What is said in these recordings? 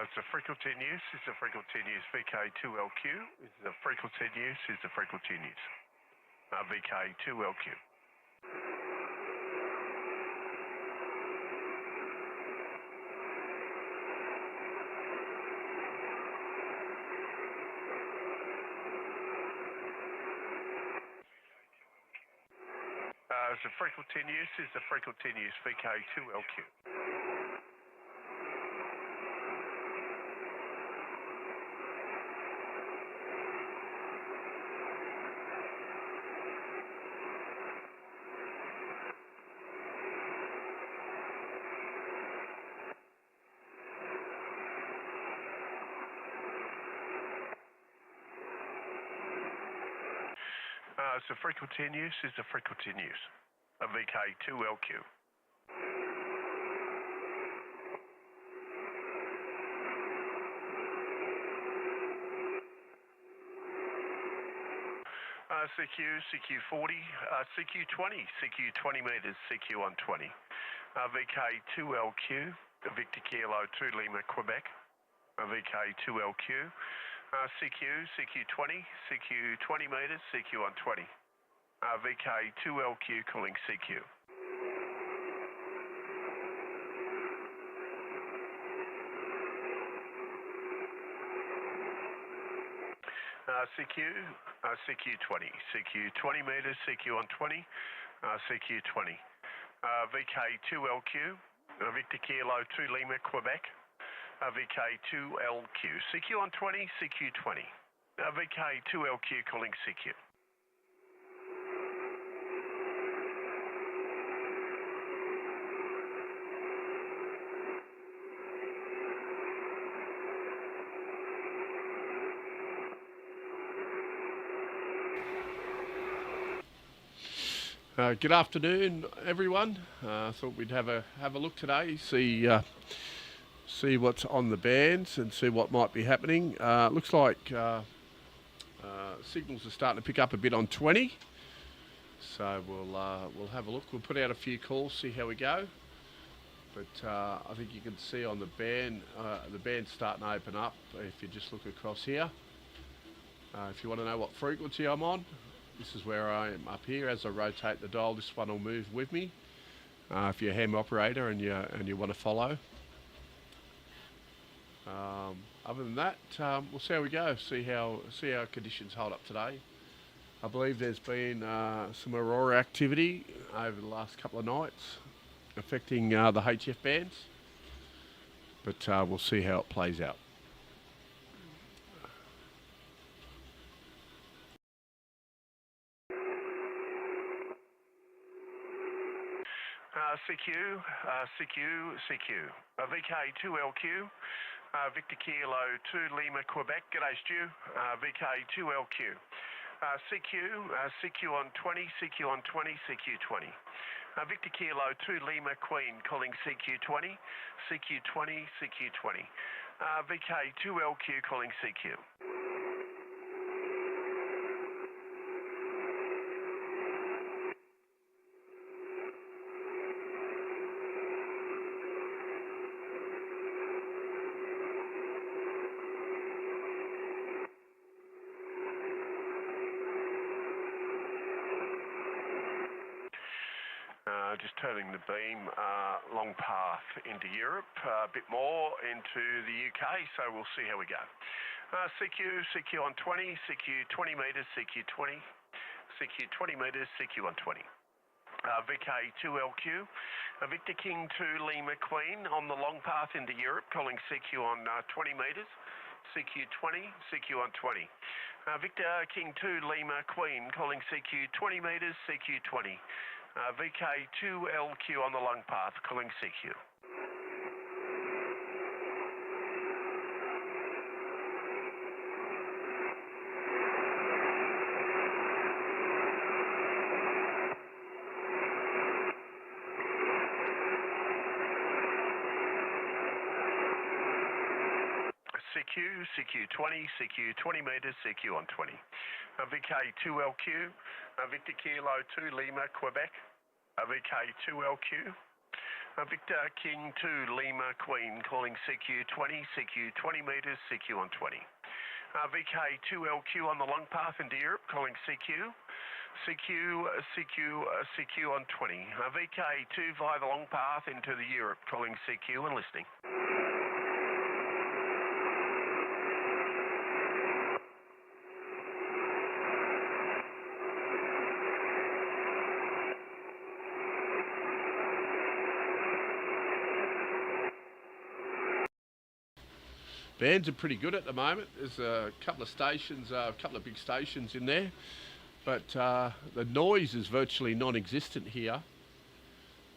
It's a frequency in use. It's a frequency in use. VK2LQ is the frequency in use. Is the frequency in use. VK2LQ. It's a frequency in use. Is the frequency in use. VK2LQ. It's a frequency in use. Is the frequency in use. VK2LQ. CQ, CQ40, CQ20, CQ20 meters, CQ on 20. VK2LQ, Victor Kilo 2 Lima, Quebec. VK2LQ. CQ, CQ20, CQ20 meters, CQ on 20. VK2LQ calling CQ. CQ, CQ20, CQ20 meters, CQ on 20, CQ20. VK2LQ, Victor Kilo 2 Lima, Quebec. VK2LQ, CQ on 20, CQ20. VK2LQ calling CQ. Good afternoon, everyone. Thought we'd have a look today, see what's on the bands and see what might be happening. Looks like signals are starting to pick up a bit on 20, so we'll have a look. We'll put out a few calls, see how we go. But I think you can see on the band's starting to open up. If you just look across here, if you want to know what frequency I'm on. This is where I am up here. As I rotate the dial, this one will move with me. If you're a ham operator and you want to follow. Other than that, we'll see how we go. See how conditions hold up today. I believe there's been some aurora activity over the last couple of nights affecting the HF bands, but we'll see how it plays out. CQ, VK2LQ, Victor Kilo 2 Lima, Quebec. G'day, Stu. VK2LQ. CQ on 20, CQ on 20, CQ20. Victor Kilo 2 Lima, Queen, calling CQ20, CQ20, CQ20. VK2LQ calling CQ. Just turning the beam long path into Europe, a bit more into the UK, so we'll see how we go. CQ on 20, CQ 20 meters, CQ 20, CQ 20 meters, CQ on 20. VK2LQ, Victor King 2 Lima, Queen on the long path into Europe, calling CQ on 20 meters, CQ 20, CQ on 20. Victor King 2 Lima, Queen, calling CQ 20 meters, CQ 20. VK2LQ on the long path, calling CQ. CQ20, CQ 20 meters, CQ on 20. VK2LQ, Victor Kilo 2 Lima, Quebec. VK2LQ, Victor King 2 Lima Queen calling CQ 20, CQ 20 metres, CQ on 20. VK 2LQ on the long path into Europe calling CQ. CQ on 20. VK 2 via the long path into the Europe calling CQ and listening. Bands are pretty good at the moment. There's a couple of stations, a couple of big stations in there, but the noise is virtually non-existent here.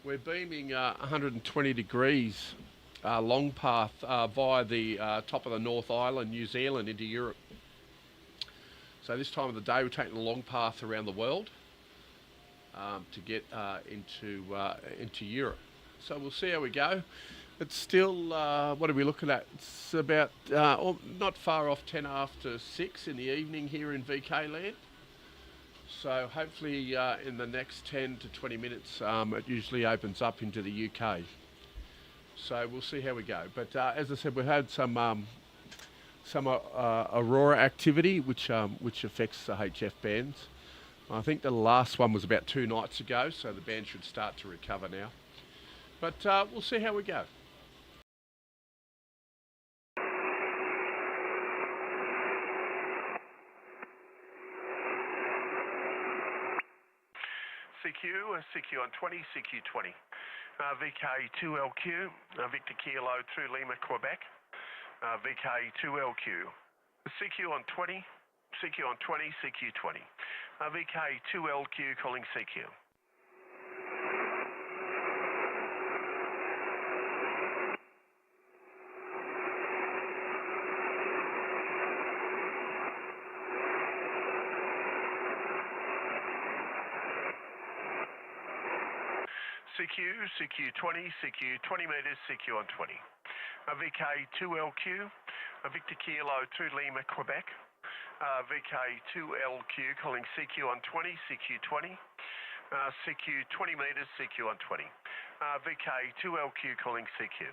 We're beaming 120 degrees long path via the top of the North Island, New Zealand, into Europe. So this time of the day we're taking the long path around the world to get into Europe. So we'll see how we go. It's still, what are we looking at? It's about not far off 10 after 6 in the evening here in VK land. So hopefully in the next 10 to 20 minutes it usually opens up into the UK. So we'll see how we go. But as I said, we've had some aurora activity which affects the HF bands. I think the last one was about 2 nights ago, so the band should start to recover now. But we'll see how we go. CQ on 20, CQ 20. VK 2LQ, Victor Kilo through Lima, Quebec. VK 2LQ. CQ on 20, CQ on 20, CQ 20. VK 2LQ calling CQ. CQ 20, CQ 20 metres, CQ on 20. VK 2LQ, Victor Kilo to Lima, Quebec. VK 2LQ calling CQ on 20, CQ 20. CQ 20 metres, CQ on 20. VK 2LQ calling CQ.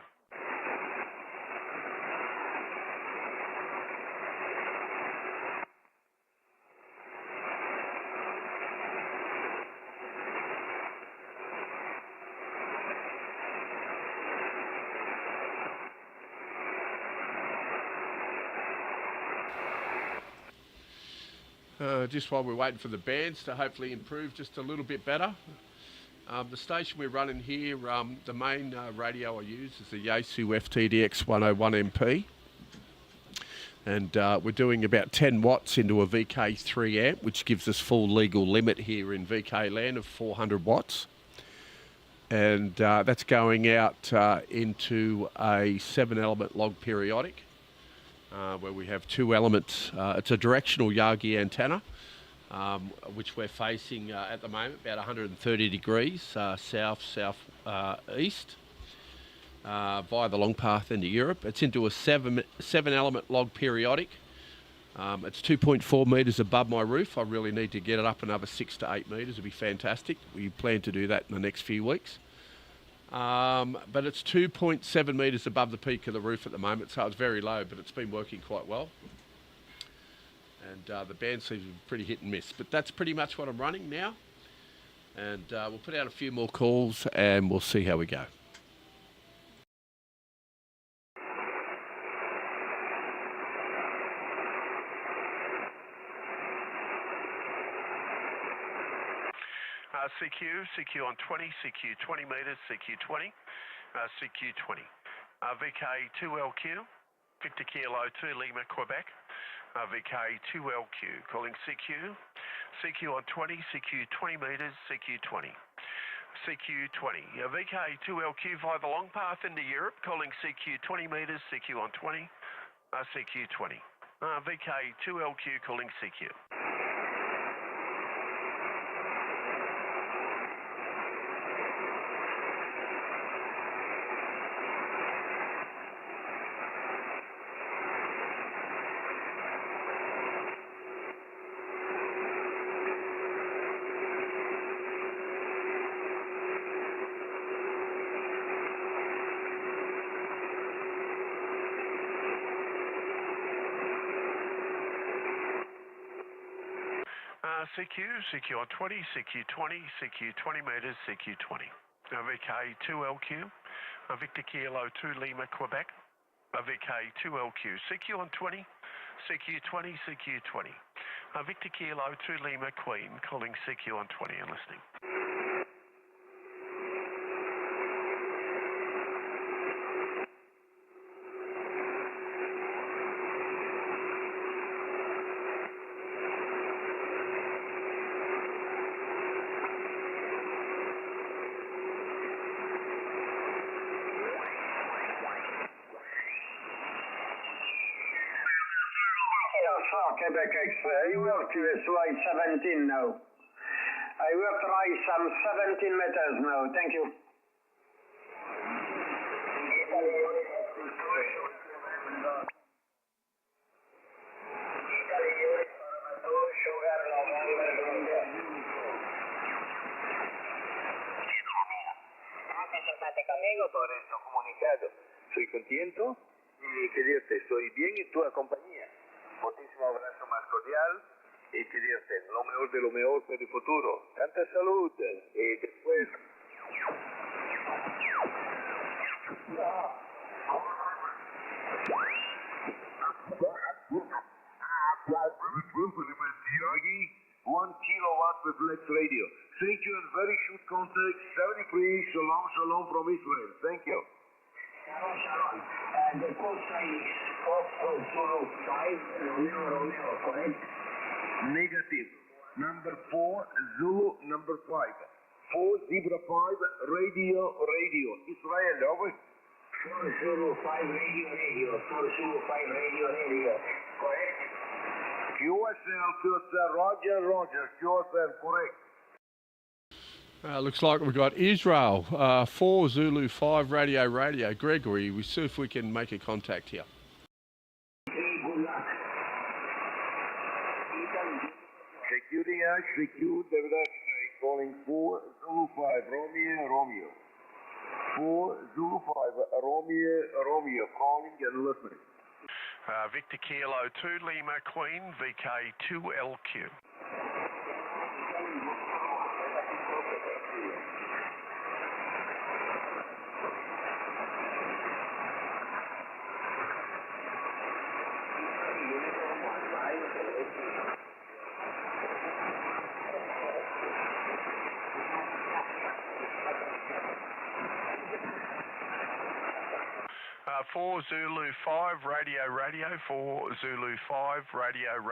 Just while we're waiting for the bands to hopefully improve just a little bit better. The station we're running here, the main radio I use is the Yaesu FTdx 101 MP. And we're doing about 10 watts into a VK3 amp, which gives us full legal limit here in VK land of 400 watts. And that's going out into a 7-element log periodic. Where we have 2 elements. It's a directional Yagi antenna, which we're facing at the moment about 130 degrees south-south-east via the long path into Europe. It's into a 7-element log periodic. It's 2.4 metres above my roof. I really need to get it up another 6 to 8 metres. It'd be fantastic. We plan to do that in the next few weeks. But it's 2.7 metres above the peak of the roof at the moment, so it's very low, but it's been working quite well. And the band seems to be pretty hit and miss, but that's pretty much what I'm running now. And we'll put out a few more calls and we'll see how we go. CQ on 20, CQ 20 metres, CQ 20, CQ 20. VK 2LQ, Victor Kilo 2 Lima, Quebec. VK 2LQ calling CQ. CQ on 20, CQ 20 metres, CQ 20. CQ 20. VK 2LQ via the long path into Europe calling CQ 20 metres, CQ on 20, CQ 20. VK 2LQ calling CQ. CQ on 20, CQ 20, CQ 20 metres, CQ 20. VK 2LQ, Victor Kilo 2 Lima, Quebec. VK 2LQ, CQ on 20, CQ 20, CQ 20. Victor Kilo 2 Lima, Queen, calling CQ on 20 and listening. Quebec X-ray, QSY 17 now. I will try some 17 meters now. Thank you. Simpático amigo, por eso comunicado. Soy contento y que Dios estoy bien en tu compañía. Muchísimo abrazo más cordial y que Dios te lo mejor de lo mejor para el futuro. Tanta salud y después. One kilowatt reflex radio. Thank you and very short contact 73. Shalom, shalom from Israel. Thank you. Shalom, shalom. The code is 405 Romeo, correct? Negative. Number 4, Zulu, number 5. 405, radio. Israel, over. 405 radio. 405 radio. Correct? QSL, Roger. QSL, correct. Looks like we've got Israel, 4 Zulu 5 radio. Gregory, we see if we can make a contact here. Good luck. Secure, calling 4 Zulu 5, Romeo. 4 Zulu 5, Romeo, calling and listening. Victor Kilo 2 Lima, Queen, VK 2LQ. 4 Zulu 5 radio, 4 Zulu 5 radio,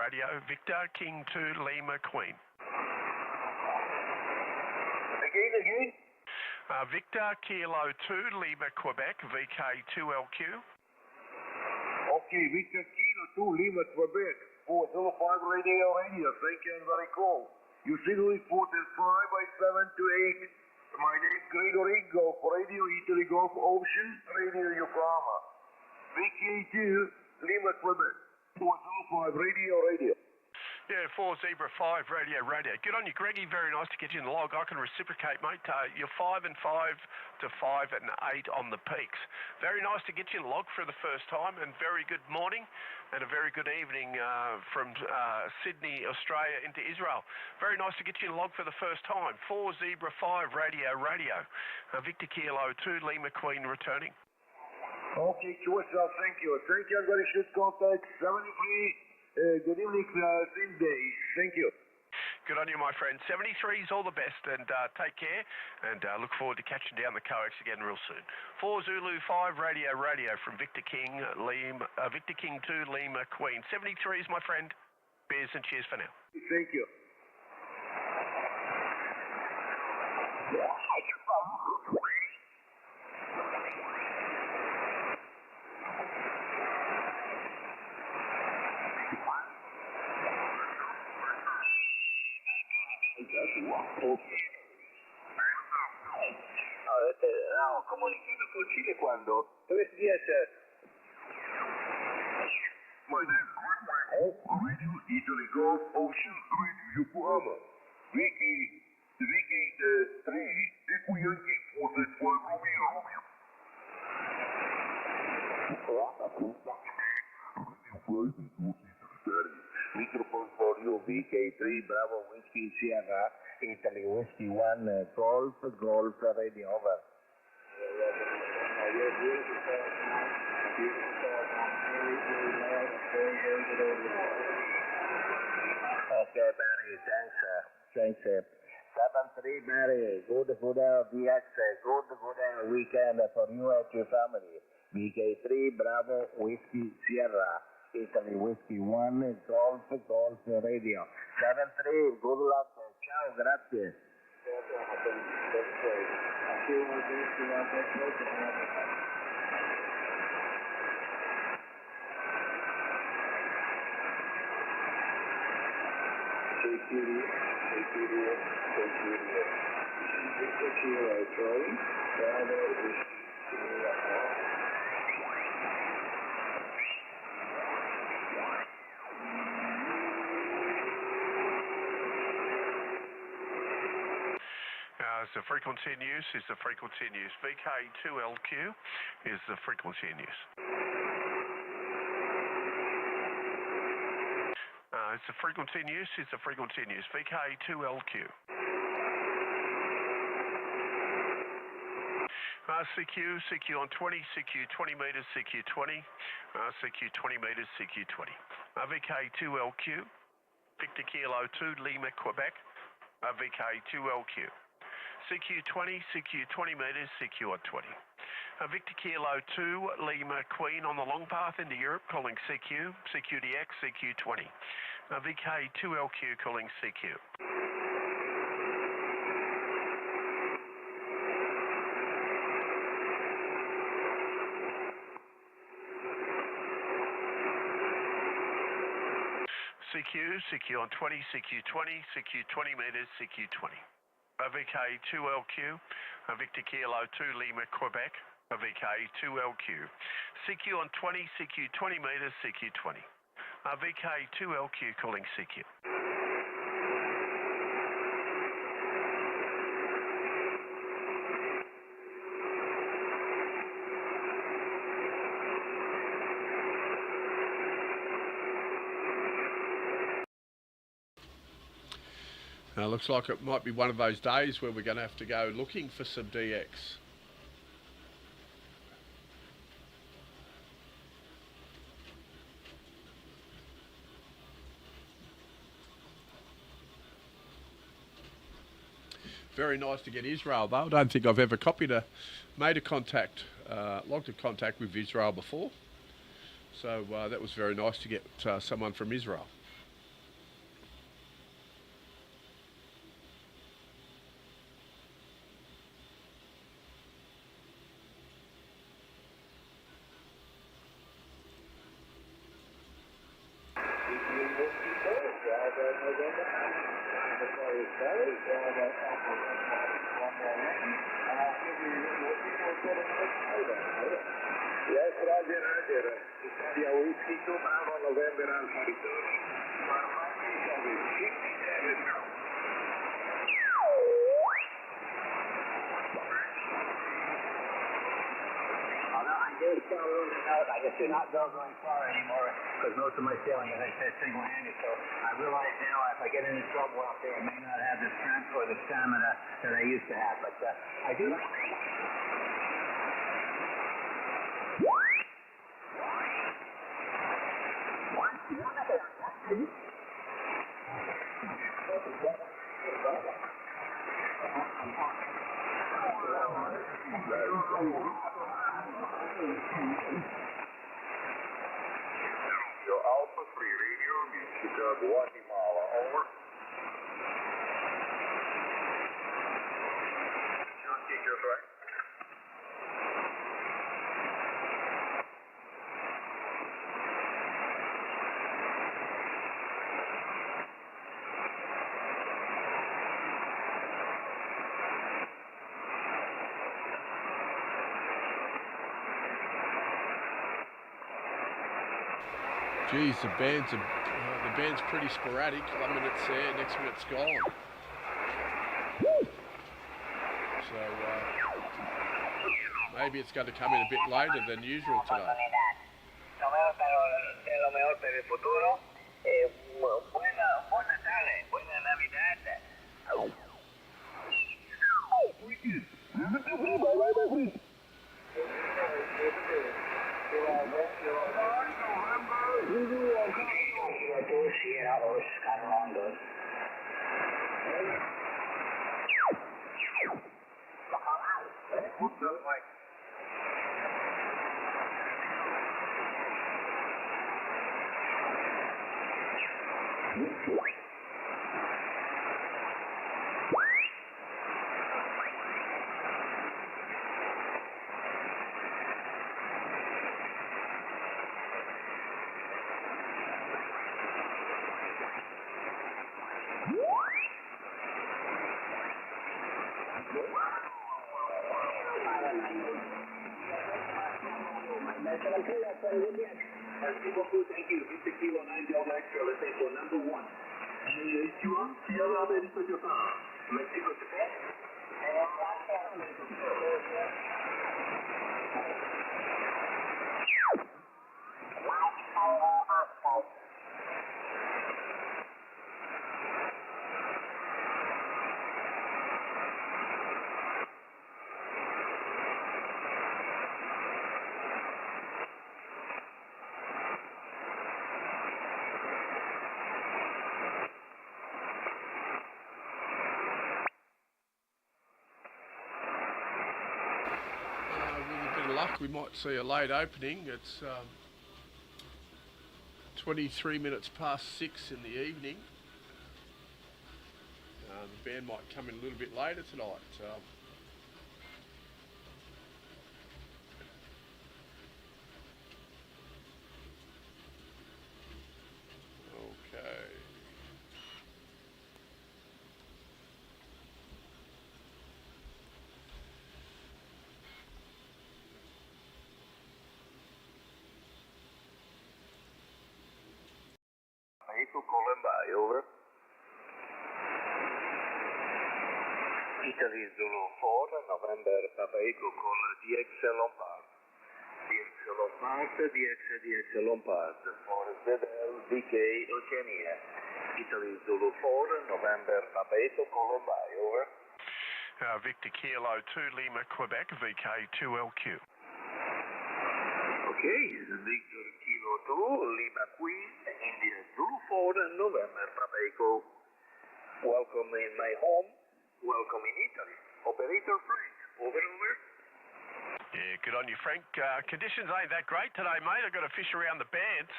Victor King 2 Lima Queen. Again? Victor Kilo 2 Lima Quebec, VK 2LQ. Okay, Victor Kilo 2 Lima Quebec, 4 Zulu 5 radio, thank you and very cool. You see the report is 5 by 7 to 8. My name is Gregory Golf Radio, Italy Golf Ocean, Radio Yokohama. VK2 Lima Quebec, 4 Zulu 5 radio. Yeah, 4 Zebra 5 radio. Good on you, Greggy. Very nice to get you in the log. I can reciprocate, mate. You're 5 and 5 to 5 and 8 on the peaks. Very nice to get you in the log for the first time, and very good morning and a very good evening from Sydney, Australia into Israel. Very nice to get you in the log for the first time. 4 Zebra 5 radio. Victor Kilo 2 Lima Queen returning. Okay, QSL, thank you. Thank you, and very short contact 73. Good evening, same day. Thank you. Good on you, my friend. 73 is all the best, and take care, and look forward to catching down the coax again real soon. 4 Zulu 5 radio from Victor King 2 Lima Queen. 73 is my friend. Beers and cheers for now. Thank you. No, comunicando con Chile cuando 3 días. My name is Radio Italy Golf Ocean, Radio Yokohama. Vicky 3, Echo Yankee 465 Romeo. Radio Flight and 2 Secretary. Microphone for you, VK3 Bravo Whiskey Sierra, Italy Whiskey 1 Golf Radio, over. Okay, Barry, thanks. 7-3, Barry, good DX, good weekend for you and your family. VK3 Bravo Whiskey Sierra, Italy Whiskey 1 Golf Radio. 7-3, good luck, ciao, grazie. Is the frequency in use? Is the frequency in use? VK2LQ is the frequency in use. Is the frequency in use? Is the frequency in use? VK2LQ. CQ on 20, CQ 20 meters, CQ 20, CQ 20 meters, CQ 20. VK2LQ, Victor Kilo 2, Lima, Quebec, VK2LQ. CQ 20, CQ 20 meters, CQ on 20. Victor Kilo 2, Lima, Queen on the long path into Europe, calling CQ, CQDX, CQ 20. VK2LQ calling CQ. CQ on 20, CQ 20, CQ 20 meters, CQ 20. VK2LQ, Victor Kilo 2, Lima, Quebec, VK2LQ. CQ on 20, CQ 20 meters, CQ 20. VK2LQ calling CQ. Looks like it might be one of those days where we're going to have to go looking for some DX. Very nice to get Israel though. I don't think I've ever logged a contact with Israel before. So that was very nice to get someone from Israel. Yes, Roger. Italia Whiskey 2 Bravo November Alpha Return. I guess you're not going far anymore because most of my sailing, as I said, single-handed. So I realize now if I get into trouble out there, I may not have the strength or the stamina that I used to have. But I do. Your Alpha 3 radio, Chicago, Guatemala, over. Just right. Geez, the band's pretty sporadic. 1 minute's there, next minute's gone. So maybe it's going to come in a bit later than usual today. Thank you. Mr. Kilo 9 Delta Extra, let's say for number 1. Sierra, Mexico, Japan. Mexico, Japan. With a bit of luck, we might see a late opening. It's 23 minutes past 6 in the evening. The band might come in a little bit later tonight. Okay. Echo Colomba, over. Italy Zulu 4, November, Papa Echo Call DX Lombard. DX Lombard, DX Lombard, for ZL DK Oceania. Italy Zulu 4, November, Papa Echo Colomba, over. Victor Kilo 2 Lima, Quebec, VK2LQ. Okay, Victor Kilo 2 Lima Queen, India Zulu 4, November, Papa Echo. Welcome in my home. Welcome in Italy. Operator Frank, over. Yeah, good on you, Frank. Conditions ain't that great today, mate. I've got to fish around the bands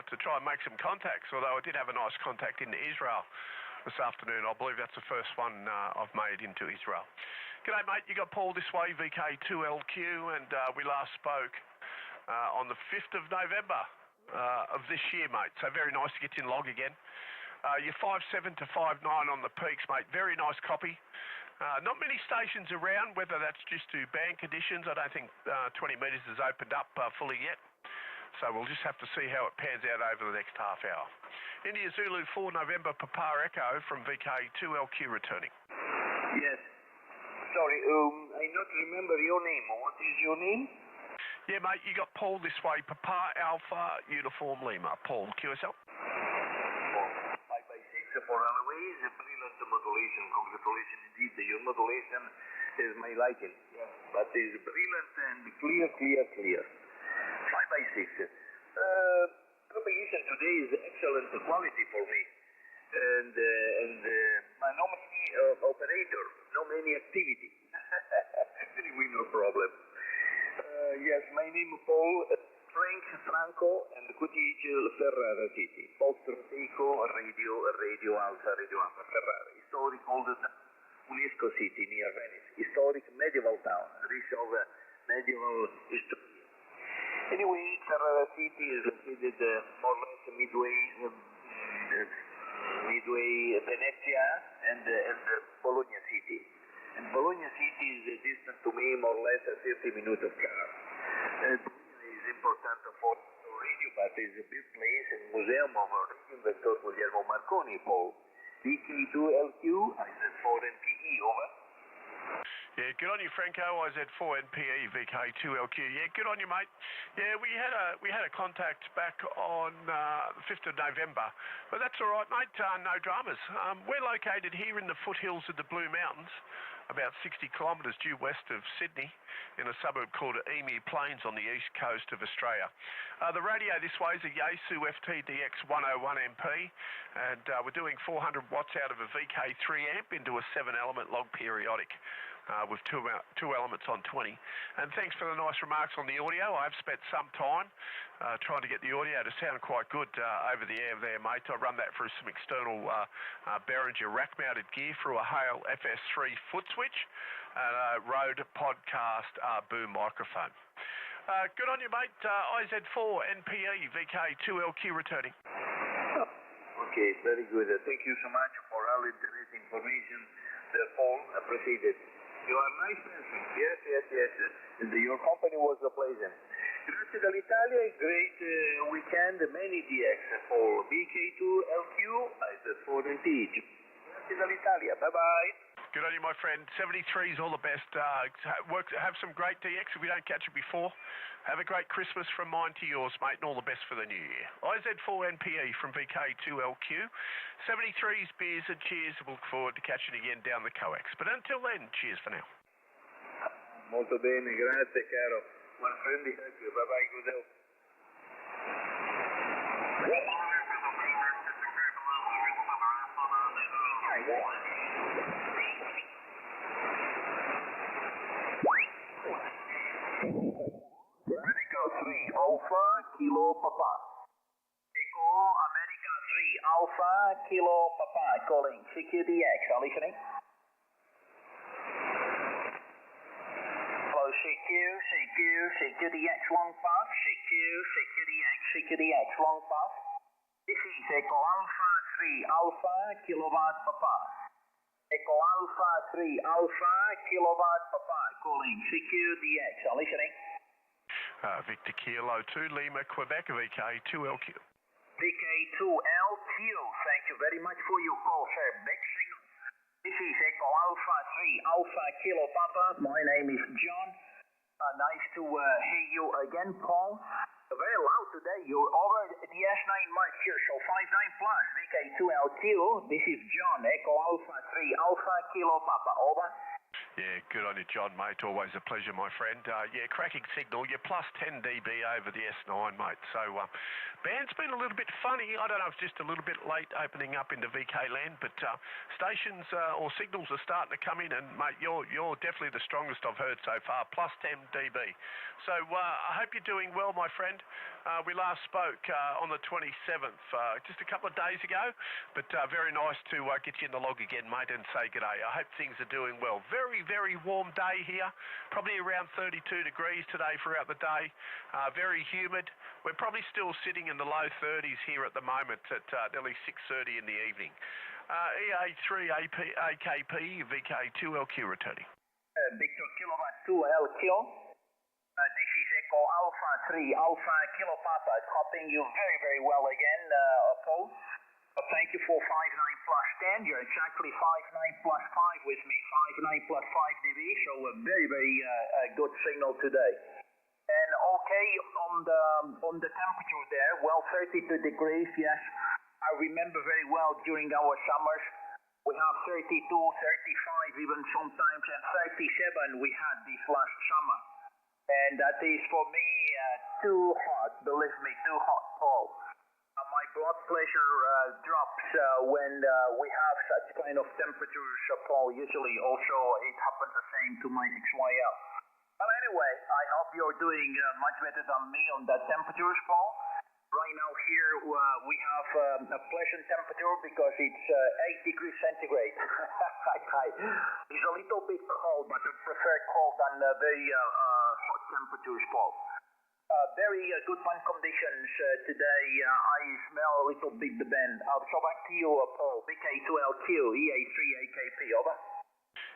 to try and make some contacts, although I did have a nice contact into Israel this afternoon. I believe that's the first one I've made into Israel. G'day, mate. You got Paul this way, VK2LQ, and we last spoke on the 5th of November of this year, mate. So very nice to get you in log again. You're 5.7 to 5.9 on the peaks, mate. Very nice copy. Not many stations around, whether that's just to band conditions. I don't think 20 metres has opened up fully yet. So we'll just have to see how it pans out over the next half hour. India Zulu 4 November Papa Echo from VK2LQ returning. Yes. Sorry, I not remember your name. What is your name? Yeah, mate, you got Paul this way. Papa Alpha Uniform Lima. Paul, QSL. 5x6 for Eloise. Brilliant modulation. Congratulations indeed. Your modulation is my liking. Yes. But is brilliant and clear. 5x6. Propagation today is excellent quality for me. And my nominee operator, no many activity. Anyway, no problem. Yes, my name is Paul Franco and Cotigio Ferrara City. Foxtrot Echo Radio Alpha Ferrara. Historic old UNESCO city near Venice. Historic medieval town, rich of medieval history. Anyway, Ferrara City is located more or less midway Venezia and Bologna City. And Bologna City is distant to me more or less 30 minutes of car. And is important for radio, but it's a big place and museum of radio Dr. Guglielmo Marconi, Paul. VK2LQ, IZ4NPE, over. Yeah, good on you, Franco. IZ4NPE, VK2LQ. Yeah, good on you, mate. Yeah, we had a contact back on the 5th of November, but that's all right, mate. No dramas. We're located here in the foothills of the Blue Mountains, about 60 kilometres due west of Sydney in a suburb called Emu Plains on the east coast of Australia. The radio this way is a Yaesu FTdx 101 MP, and we're doing 400 watts out of a VK3 amp into a 7-element log periodic. With two elements on 20. And thanks for the nice remarks on the audio. I've spent some time trying to get the audio to sound quite good over the air there, mate. I run that through some external Behringer rack-mounted gear through a Hale FS3 foot switch and a Rode podcast boom microphone. Good on you, mate. IZ4 NPE VK2LQ returning. Okay, very good. Thank you so much for all this information. The phone appreciated. You are nice person. Yes. Your company was a pleasure. Grazie dall'Italia, great weekend, many DX for BK2LQ, IZ4 NPE. Grazie dall'Italia, bye-bye. Good on you, my friend. 73's all the best. Have some great DX if we don't catch you before. Have a great Christmas from mine to yours, mate, and all the best for the new year. IZ4 NPE from VK2LQ. 73's beers and cheers. We'll look forward to catching you again down the coax. But until then, cheers for now. Molto bene, grazie caro. Buon friendly, bye-bye, good health. America 3 Alpha Kilo Papa. Echo America 3 Alpha Kilo Papa calling CQDX. Are listening? Hello CQDX long pass. CQDX long pass. This is Echo Alpha 3 Alpha Kilowatt Papa. Echo Alpha 3 Alpha Kilowatt Papa calling CQDX. Are listening? Victor Kilo 2 Lima Quebec VK2LQ. VK2LQ, thank you very much for your call, sir. Big signal. This is Echo Alpha 3 Alpha Kilo Papa. My name is John. Nice to hear you again, Paul. Very loud today. You're over the S9 mark here, so 59 plus VK2LQ. This is John, Echo Alpha 3 Alpha Kilo Papa. Over. Yeah, good on you, John, mate. Always a pleasure, my friend. Yeah, cracking signal. You're plus 10 dB over the S9, mate. So, band's been a little bit funny. I don't know if it's just a little bit late opening up into VK land, but stations or signals are starting to come in, and, mate, you're definitely the strongest I've heard so far, plus 10 dB. So, I hope you're doing well, my friend. We last spoke on the 27th, just a couple of days ago, but very nice to get you in the log again, mate, and say g'day. I hope things are doing well. Very warm day here, probably around 32 degrees today throughout the day, very humid. We're probably still sitting in the low 30s here at the moment at nearly 6:30 in the evening. EA3 AKP VK2LQ returning. Victor Kilowatt 2 LQ. This is Echo Alpha 3 Alpha Kilo Papa. Copying you very well again, Paul. Thank you for 59 plus 10. You're exactly 59 plus 5 with me. 59 plus 5 dB, so a very good signal today. And okay, on the temperature there, well, 32 degrees, yes. I remember very well during our summers, we have 32, 35, even sometimes, and 37 we had this last summer. And that is for me too hot, believe me, too hot, Paul. My blood pressure drops when we have such kind of temperatures, Paul. Usually also it happens the same to my XYL. Well, anyway, I hope you're doing much better than me on that temperatures, Paul. Right now here we have a pleasant temperature because it's 8 degrees centigrade. It's a little bit cold, but I prefer cold than very hot temperatures, Paul. Very good fun conditions today. I smell a little bit the bend. So back to you, Paul. VK2LQ, EA3 AKP, over.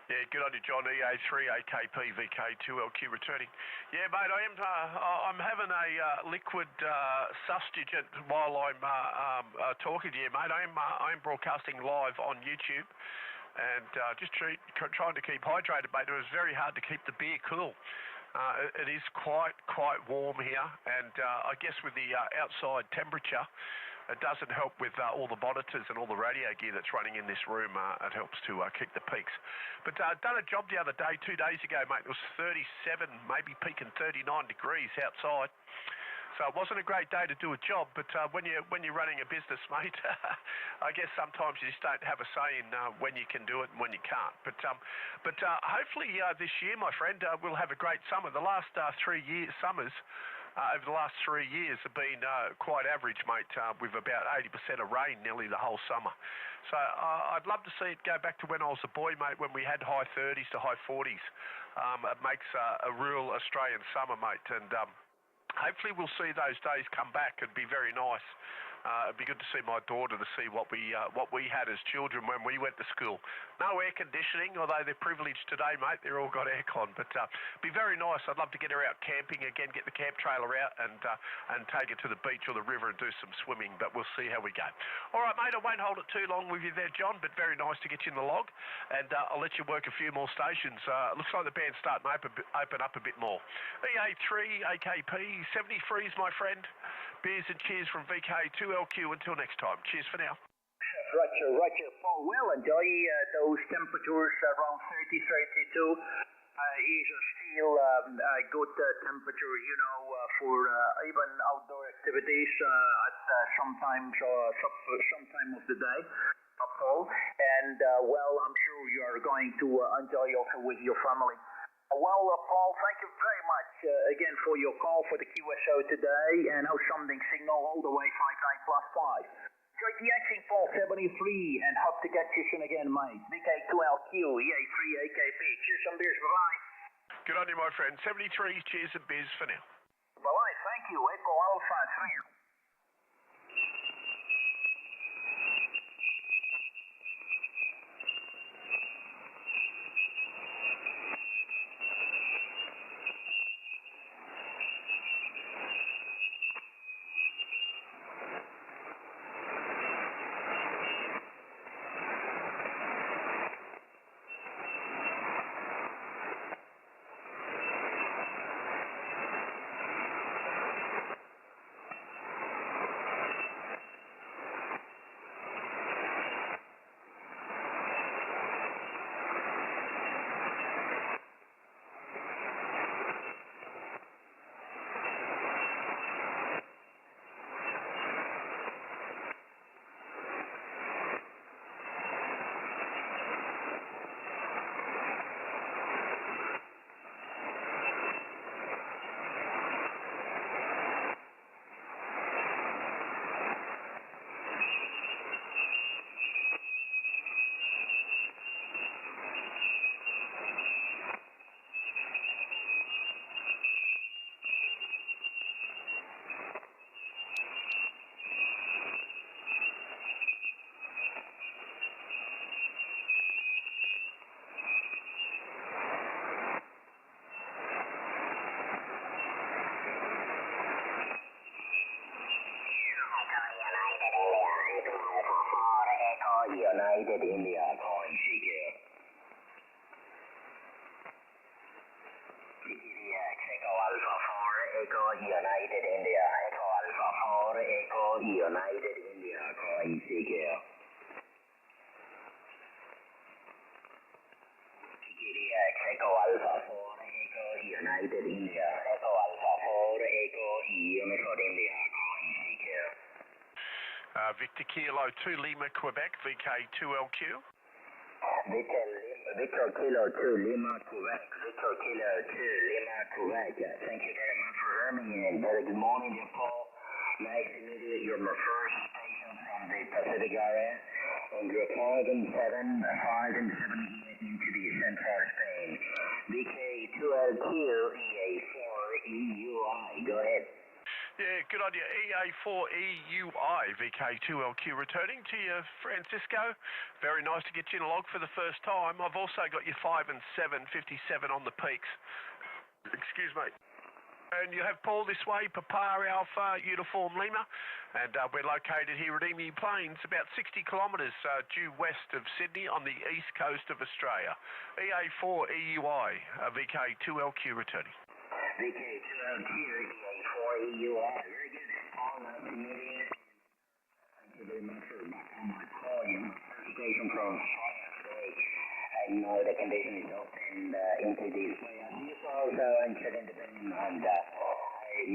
Yeah, good on you, John. EA3 AKP VK2LQ returning. Yeah, mate, I'm having a liquid substitute while I'm talking to you, mate. I'm broadcasting live on YouTube and just trying to keep hydrated, mate. It was very hard to keep the beer cool. It is quite warm here, and I guess with the outside temperature, it doesn't help with all the monitors and all the radio gear that's running in this room. It helps to keep the peaks. But done a job the other day, 2 days ago, mate. It was 37, maybe peaking 39 degrees outside. So it wasn't a great day to do a job, but when you're running a business, mate, I guess sometimes you just don't have a say in when you can do it and when you can't. But hopefully this year, my friend, we'll have a great summer. The last 3 summers over the last 3 years have been quite average, mate, with about 80% of rain nearly the whole summer. So I'd love to see it go back to when I was a boy, mate, when we had high 30s to high 40s. It makes a real Australian summer, mate, and hopefully we'll see those days come back. It'd be very nice. It'd be good to see my daughter to see what we had as children when we went to school. No air conditioning, although they're privileged today, mate. They're all got aircon, but it'd be very nice. I'd love to get her out camping again, get the camp trailer out, and take her to the beach or the river and do some swimming. But we'll see how we go. All right, mate. I won't hold it too long with you there, John. But very nice to get you in the log, and I'll let you work a few more stations. Looks like the band's starting to open up a bit more. EA3, AKP, 73s, my friend. Beers and cheers from VK2LQ. Until next time. Cheers for now. Roger, Paul. Well, enjoy those temperatures around 30, 32. Is still a good temperature, for even outdoor activities at some time of the day. Paul. And, I'm sure you are going to enjoy also with your family. Paul, thank you very much again for your call for the QSO today, and now sounding signal all the way 59+5. Enjoy the action, Paul 73, and hope to get you soon again, mate. VK2LQ, EA3, AKP. Cheers and beers, bye-bye. Good on you, my friend. 73, cheers and beers for now. Bye-bye, thank you. Echo Alpha 3. United India, calling CQ. TTDX, Echo Alpha 4, Echo United India, Echo Alpha 4, Echo United India, calling CQ. TTDX, Echo Alpha 4, Echo United India, Echo Alpha 4, Echo United India, calling CQ. Victor Kilo 2 Lima, Quebec, VK2LQ. Victor Kilo 2 Lima, Quebec. Victor Kilo 2 Lima, Quebec. Thank you very much for having me. And very good morning, Paul. Nice to meet you. You're my first station from the Pacific area. And you're 5 and 7 into the central Spain. VK2LQ EA4 EUI. Go ahead. Yeah, good idea. EA4EUI, VK2LQ returning to you, Francisco. Very nice to get you in a log for the first time. I've also got you 5 and 7, 57 on the peaks. Excuse me. And you have Paul this way, Papa Alpha, Uniform Lima. And we're located here at Emu Plains, about 60 kilometres due west of Sydney on the east coast of Australia. EA4EUI, VK2LQ returning. VK2LQ, EA4EUI. Very good. Paul, nice to meet you. you very much for back on my call. You know, first station from Australia today. I know the condition is open into this way. I'm also interested in the game, and I'm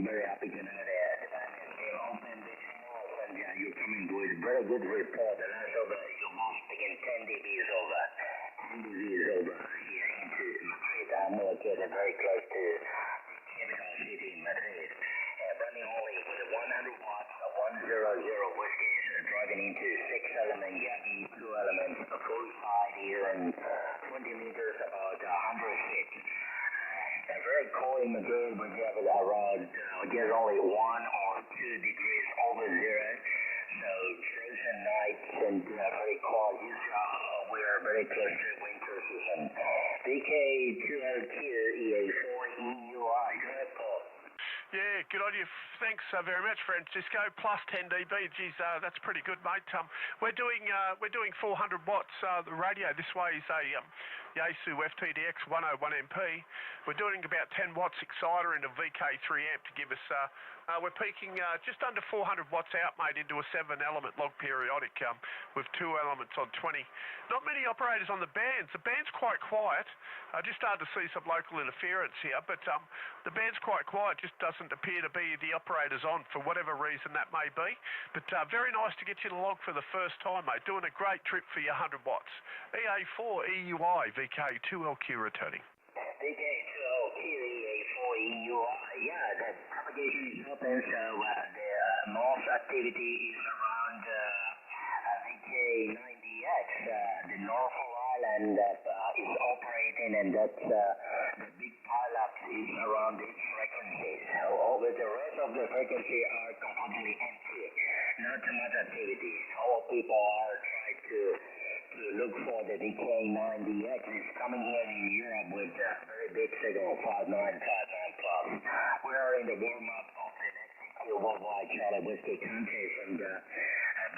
very happy to know that the band is still open this month, and you're coming with a very good report. And also, you must begin 10 dBs over here into Madrid. I'm located very close to the capital city, Madrid. Running only with a 100 watts, a 100 whiskey, driving into 6-element Yagi, 2 elements, a 45 here, and 20 meters, about 100 feet. Very cold in Madrid, we have it around, just only 1 or 2 degrees over zero. So frozen nights and very cold. We are very close to winter season. VK2LQ EA4EUI. Go ahead, Paul. Yeah, good on you. Thanks very much, Francisco. Plus 10 dB. Geez, that's pretty good, mate. We're doing 400 watts. The radio this way is a Yaesu FTdx 101 MP. We're doing about 10 watts exciter into VK3 amp to give us. We're peaking just under 400 watts out, mate, into a 7-element log periodic with 2 elements on 20. Not many operators on the bands. The band's quite quiet. I just started to see some local interference here, but the band's quite quiet. Just doesn't appear to be the operators on for whatever reason that may be. But very nice to get you to log for the first time, mate. Doing a great trip for your 100 watts. EA4 EUI VK2LQ returning. VK2LQ EA4EUI. Yeah, the propagation is open, so the most activity is around VK90X. The Norfolk Island is operating, and that's the big pileup is around its frequency. So over the rest of the frequency are completely empty. Not too much activity. All people are trying to look for the VK90X. It's coming here in Europe with a very big signal, 5959 plus. We are in the warm-up of the next worldwide Charlie Whiskey contest, and a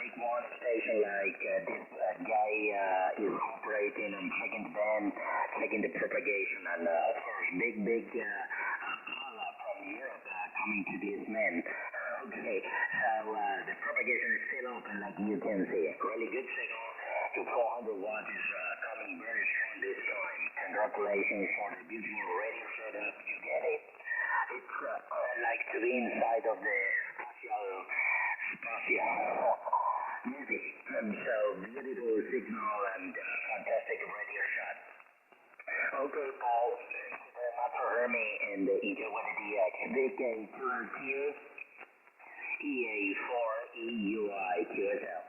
big one station like this guy is operating and checking the band, checking the propagation, and of course, big pileup from Europe coming to these men. Okay, so the propagation is still open, like you can see. Really good signal to 400 watts is coming very strong this time. Congratulations for the beautiful radio setup. You get it. It's like to be inside of the spatial music. So beautiful signal and fantastic radio shot. Okay, Paul. Thank you very much for hearing me, and enjoy with the VK2LQ EA4EUI QSL.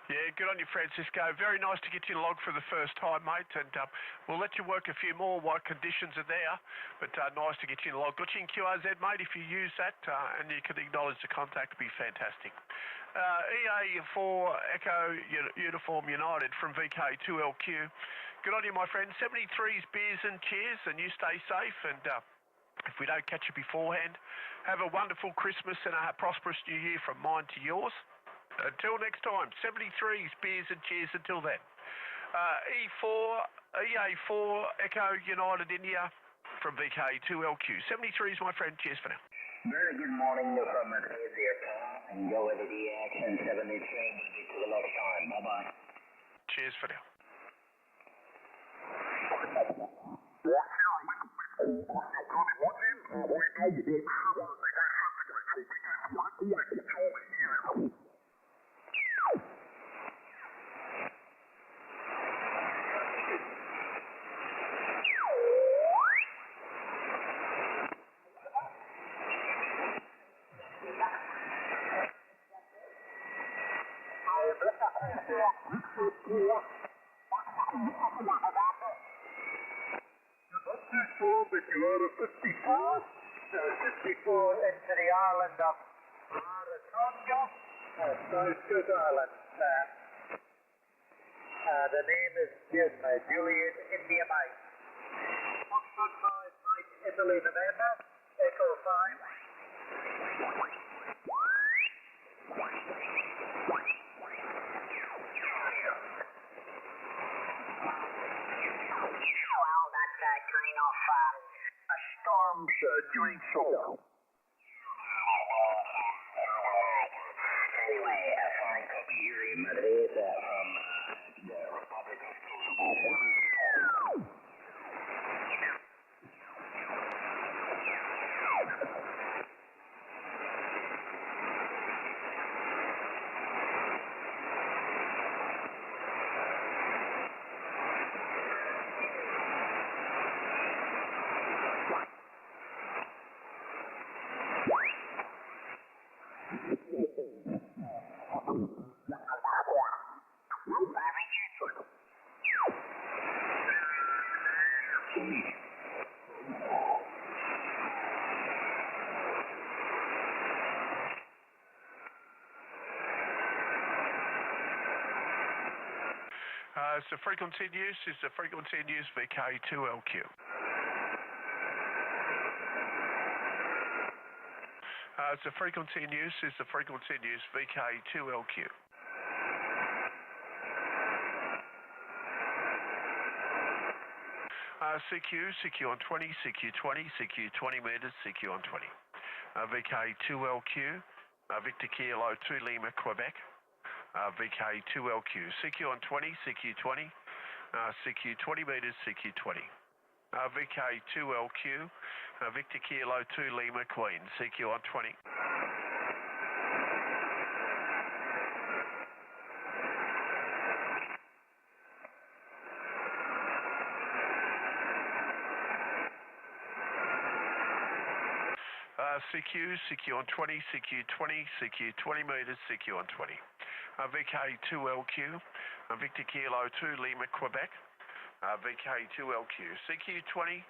Yeah, good on you, Francisco. Very nice to get you to log for the first time, mate, and we'll let you work a few more while conditions are there, but nice to get you to log. Got you in QRZ, mate, if you use that, and you can acknowledge the contact, would be fantastic. EA4 Echo Uniform United from VK2LQ. Good on you, my friend. 73's beers and cheers, and you stay safe, and if we don't catch you beforehand, have a wonderful Christmas and a prosperous New Year from mine to yours. Until next time, 73's beers and cheers until then. EA4 Echo United India from VK2LQ. 73's my friend. Cheers for now. Very good morning from Madrid there, Paul. Enjoy the DX and 73. We'll get to the next time. Bye-bye. Cheers for now. Into the island of Rarotonga, South Coast Island. The name is Juliet India Mike. Foxtrot 5, Mike, Italy, November, Echo 5. Well, that's kind of a storm during show. Anyway, a fine Yuri Madrid from the Republic of Kosovo. Is the frequency in use? Is the frequency in use VK2LQ? Is the frequency in use? Is the frequency in use VK2LQ? CQ on 20, CQ20, CQ 20 meters, CQ on 20. VK2LQ, Victor Kilo 2 Lima, Quebec. VK2LQ, CQ on 20, CQ20, CQ 20 meters, CQ20. VK2LQ, Victor Kilo 2 Lima, Queen, CQ on 20. CQ on 20, CQ20, CQ 20 meters, CQ on 20. VK2LQ, Victor Kilo 2 Lima, Quebec. VK2LQ, CQ20,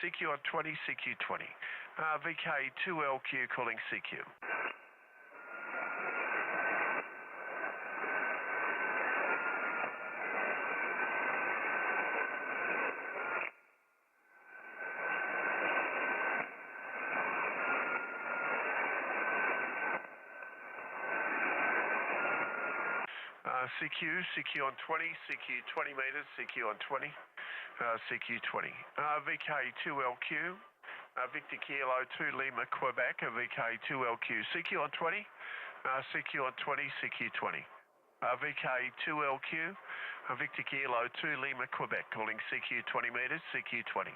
CQ on 20, CQ20. VK2LQ calling CQ. CQ on 20, CQ 20 meters, CQ on 20, CQ 20. VK2LQ, Victor Kilo 2 Lima, Quebec, VK2LQ, CQ on 20, CQ on 20, CQ 20. VK2LQ, Victor Kilo 2 Lima, Quebec, calling CQ 20 meters, CQ 20.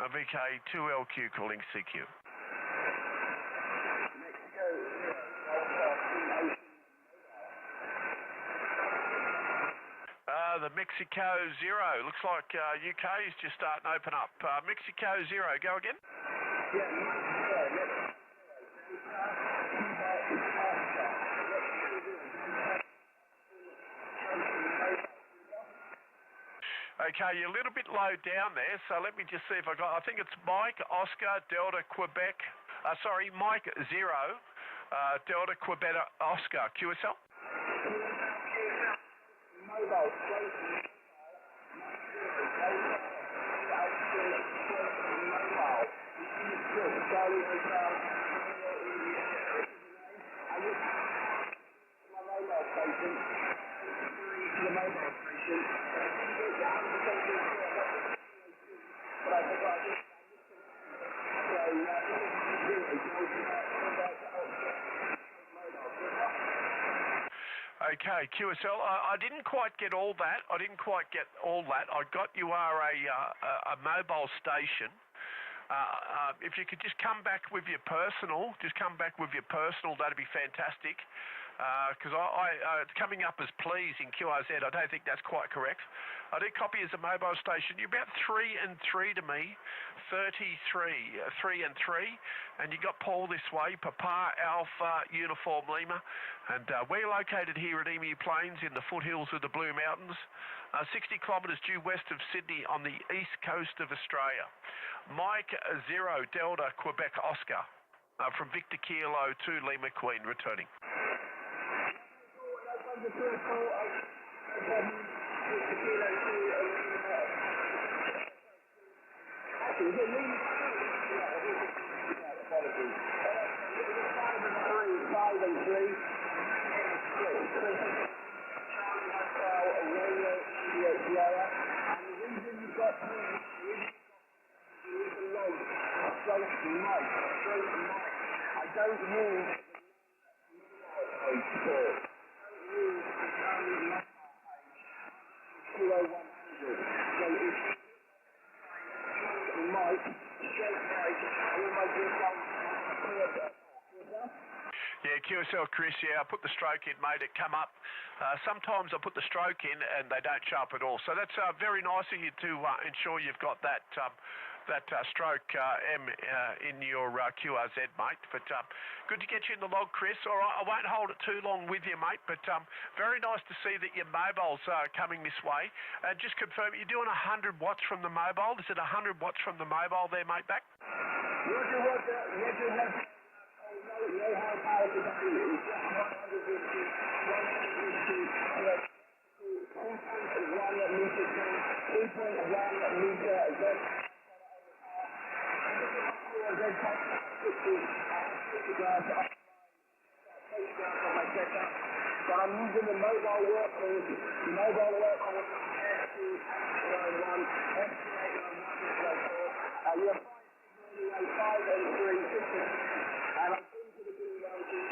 VK2LQ calling CQ. The Mexico 0. Looks like UK is just starting to open up. Mexico 0. Go again. Okay, you're a little bit low down there, so let me just see if I think it's Mike, Oscar, Delta, Quebec. Mike 0, Delta, Quebec, Oscar. QSL? Mobile Okay, QSL, I didn't quite get all that. I got you are a mobile station. If you could just come back with your personal, that'd be fantastic. Because it's coming up as please in QRZ. I don't think that's quite correct. I do copy as a mobile station. You're about 3 and 3 to me. 33, 3 and 3. And you got Paul this way, Papa Alpha Uniform Lima. And we're located here at Emu Plains in the foothills of the Blue Mountains, 60 kilometres due west of Sydney on the east coast of Australia. Mike 0, Delta, Quebec, Oscar, from Victor Kilo 2 Lima, Queen, returning. I don't use Yeah, QSL Chris, yeah, I put the stroke in, mate, it come up. Sometimes I put the stroke in and they don't show up at all. So that's very nice of you to ensure you've got that stroke M in your QRZ, mate. But good to get you in the log, Chris. All right, I won't hold it too long with you, mate, but very nice to see that your mobile's coming this way. Just confirm, you're doing 100 watts from the mobile. Is it 100 watts from the mobile there, mate, back? But I'm using the mobile workhorse. The mobile workhorse is S291 You're 5 and 3, and I'm into the blue mountain.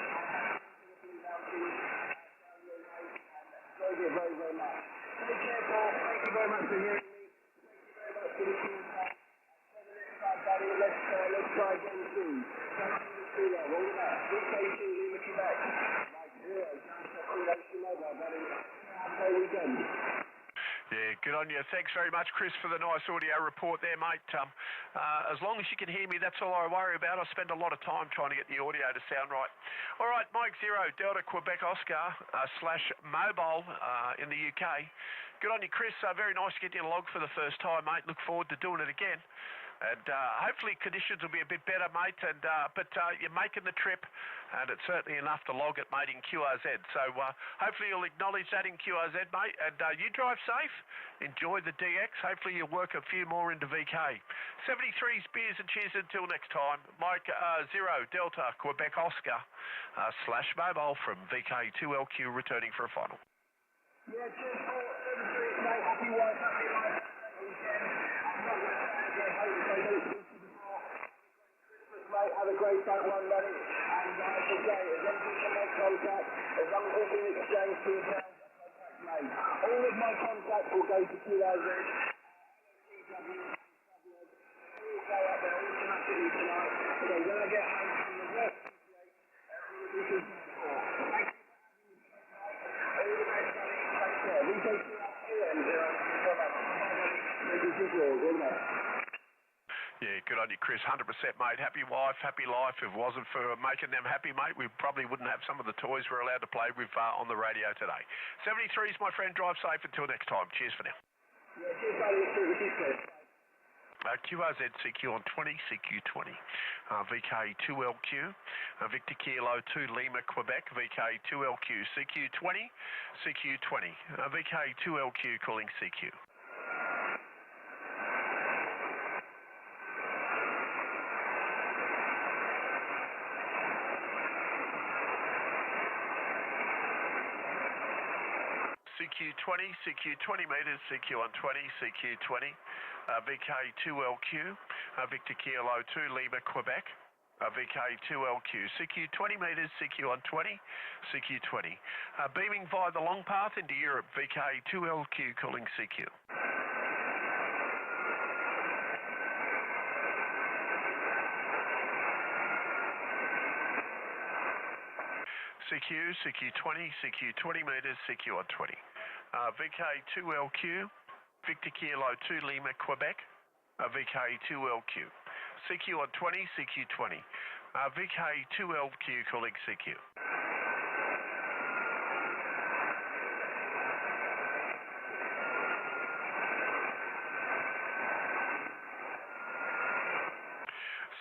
Thank you very, very much. Take care, Paul. Thank you very much for hearing me. Thank you very much for the feedback. Let's try again soon. Thank you for all of that. VK2, Lima, Quebec. Mike 0, Mobile, buddy. Have a great weekend. Yeah, good on you. Thanks very much, Chris, for the nice audio report there, mate. As long as you can hear me, that's all I worry about. I spend a lot of time trying to get the audio to sound right. All right, Mike 0, Delta Quebec Oscar / mobile in the UK. Good on you, Chris. Very nice to get you a log for the first time, mate. Look forward to doing it again. And hopefully conditions will be a bit better, mate. And but you're making the trip, and it's certainly enough to log it, mate, in QRZ. So hopefully you'll acknowledge that in QRZ, mate. And you drive safe. Enjoy the DX. Hopefully you'll work a few more into VK. 73's beers and cheers until next time. Mike 0 Delta Quebec Oscar / mobile from VK2LQ returning for a final. Yeah, cheers, Paul. 73, mate. Happy wife, happy life. Weekend. I'm not going to stand here. Hope they don't see you before. Christmas, mate. Have a great time, one, buddy. And forget, as long as you can make contact, as long as we can exchange details, mate. All of my contacts will go to QRZ. Go up there automatically tonight. So when I get home from the work, thank you. Yeah, good on you, Chris. 100%, mate. Happy wife, happy life. If it wasn't for making them happy, mate, we probably wouldn't have some of the toys we're allowed to play with on the radio today. 73's my friend. Drive safe until next time. Cheers for now. Yeah, cheers, buddy. QRZ CQ on 20, CQ20, VK2LQ, Victor Kilo 2 Lima, Quebec, VK2LQ, CQ20, CQ20, VK2LQ calling CQ. CQ20, CQ20 meters, CQ on 20, CQ20, VK2LQ, Victor Kilo 2 Lima, Quebec, VK2LQ, CQ20 meters, CQ on 20, CQ20. Beaming via the long path into Europe, VK2LQ calling CQ. CQ, CQ20, CQ20 meters, CQ on 20. VK2LQ, Victor Kilo 2 Lima, Quebec, VK2LQ. CQ on 20, CQ20. VK2LQ calling CQ.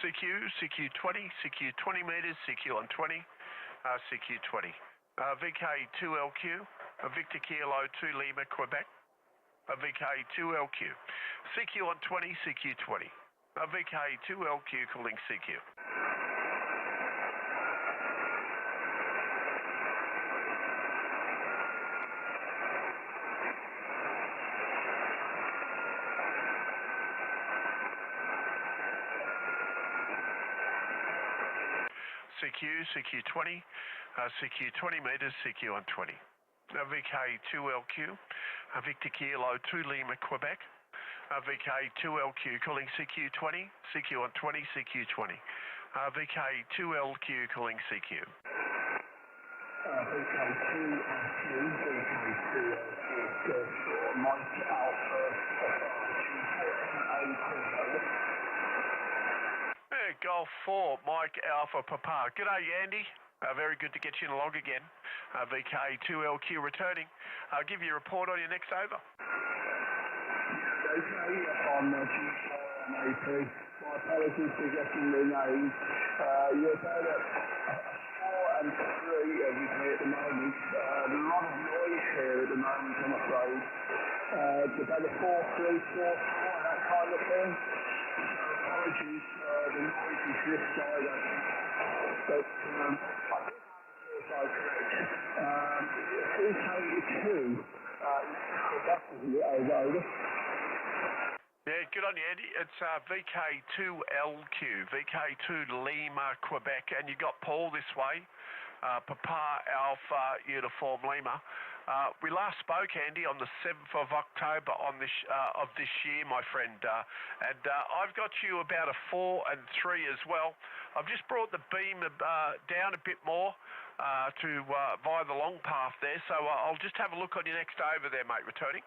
CQ, CQ20, CQ20 meters, CQ on 20, CQ20. VK2LQ, Victor Kilo 2 Lima, Quebec, VK2LQ. CQ on 20, CQ20. VK2LQ calling CQ. CQ, CQ20, CQ20 meters, CQ on 20. VK2LQ, Victor Kilo 2 Lima, Quebec, VK2LQ calling CQ20, CQ on 20, CQ20. VK2LQ calling CQ. VK2LQ, VK2LQ, Mike Alpha, Golf 4, Mike Alpha Papa. G'day, Andy. Very good to get you in the log again. VK2LQ returning. I'll give you a report on your next over. Okay, on G4 MAP. My apologies for getting the name. You're about a 4 and 3 every day at the moment. A lot of noise here at the moment, I'm afraid. It's about a 4-3, 4-4, that kind of thing. Apologies, the noise is this side, I think. But I think if I'm correct. VK2, that isn't it, over. Yeah, good on you, Andy. It's VK2LQ, VK2 Lima, Quebec, and you got Paul this way, Papa Alpha Uniform Lima. We last spoke, Andy, on the 7th of October of this year, my friend, and I've got you about a 4 and 3 as well. I've just brought the beam down a bit more via the long path there, so I'll just have a look on your next over there, mate, returning.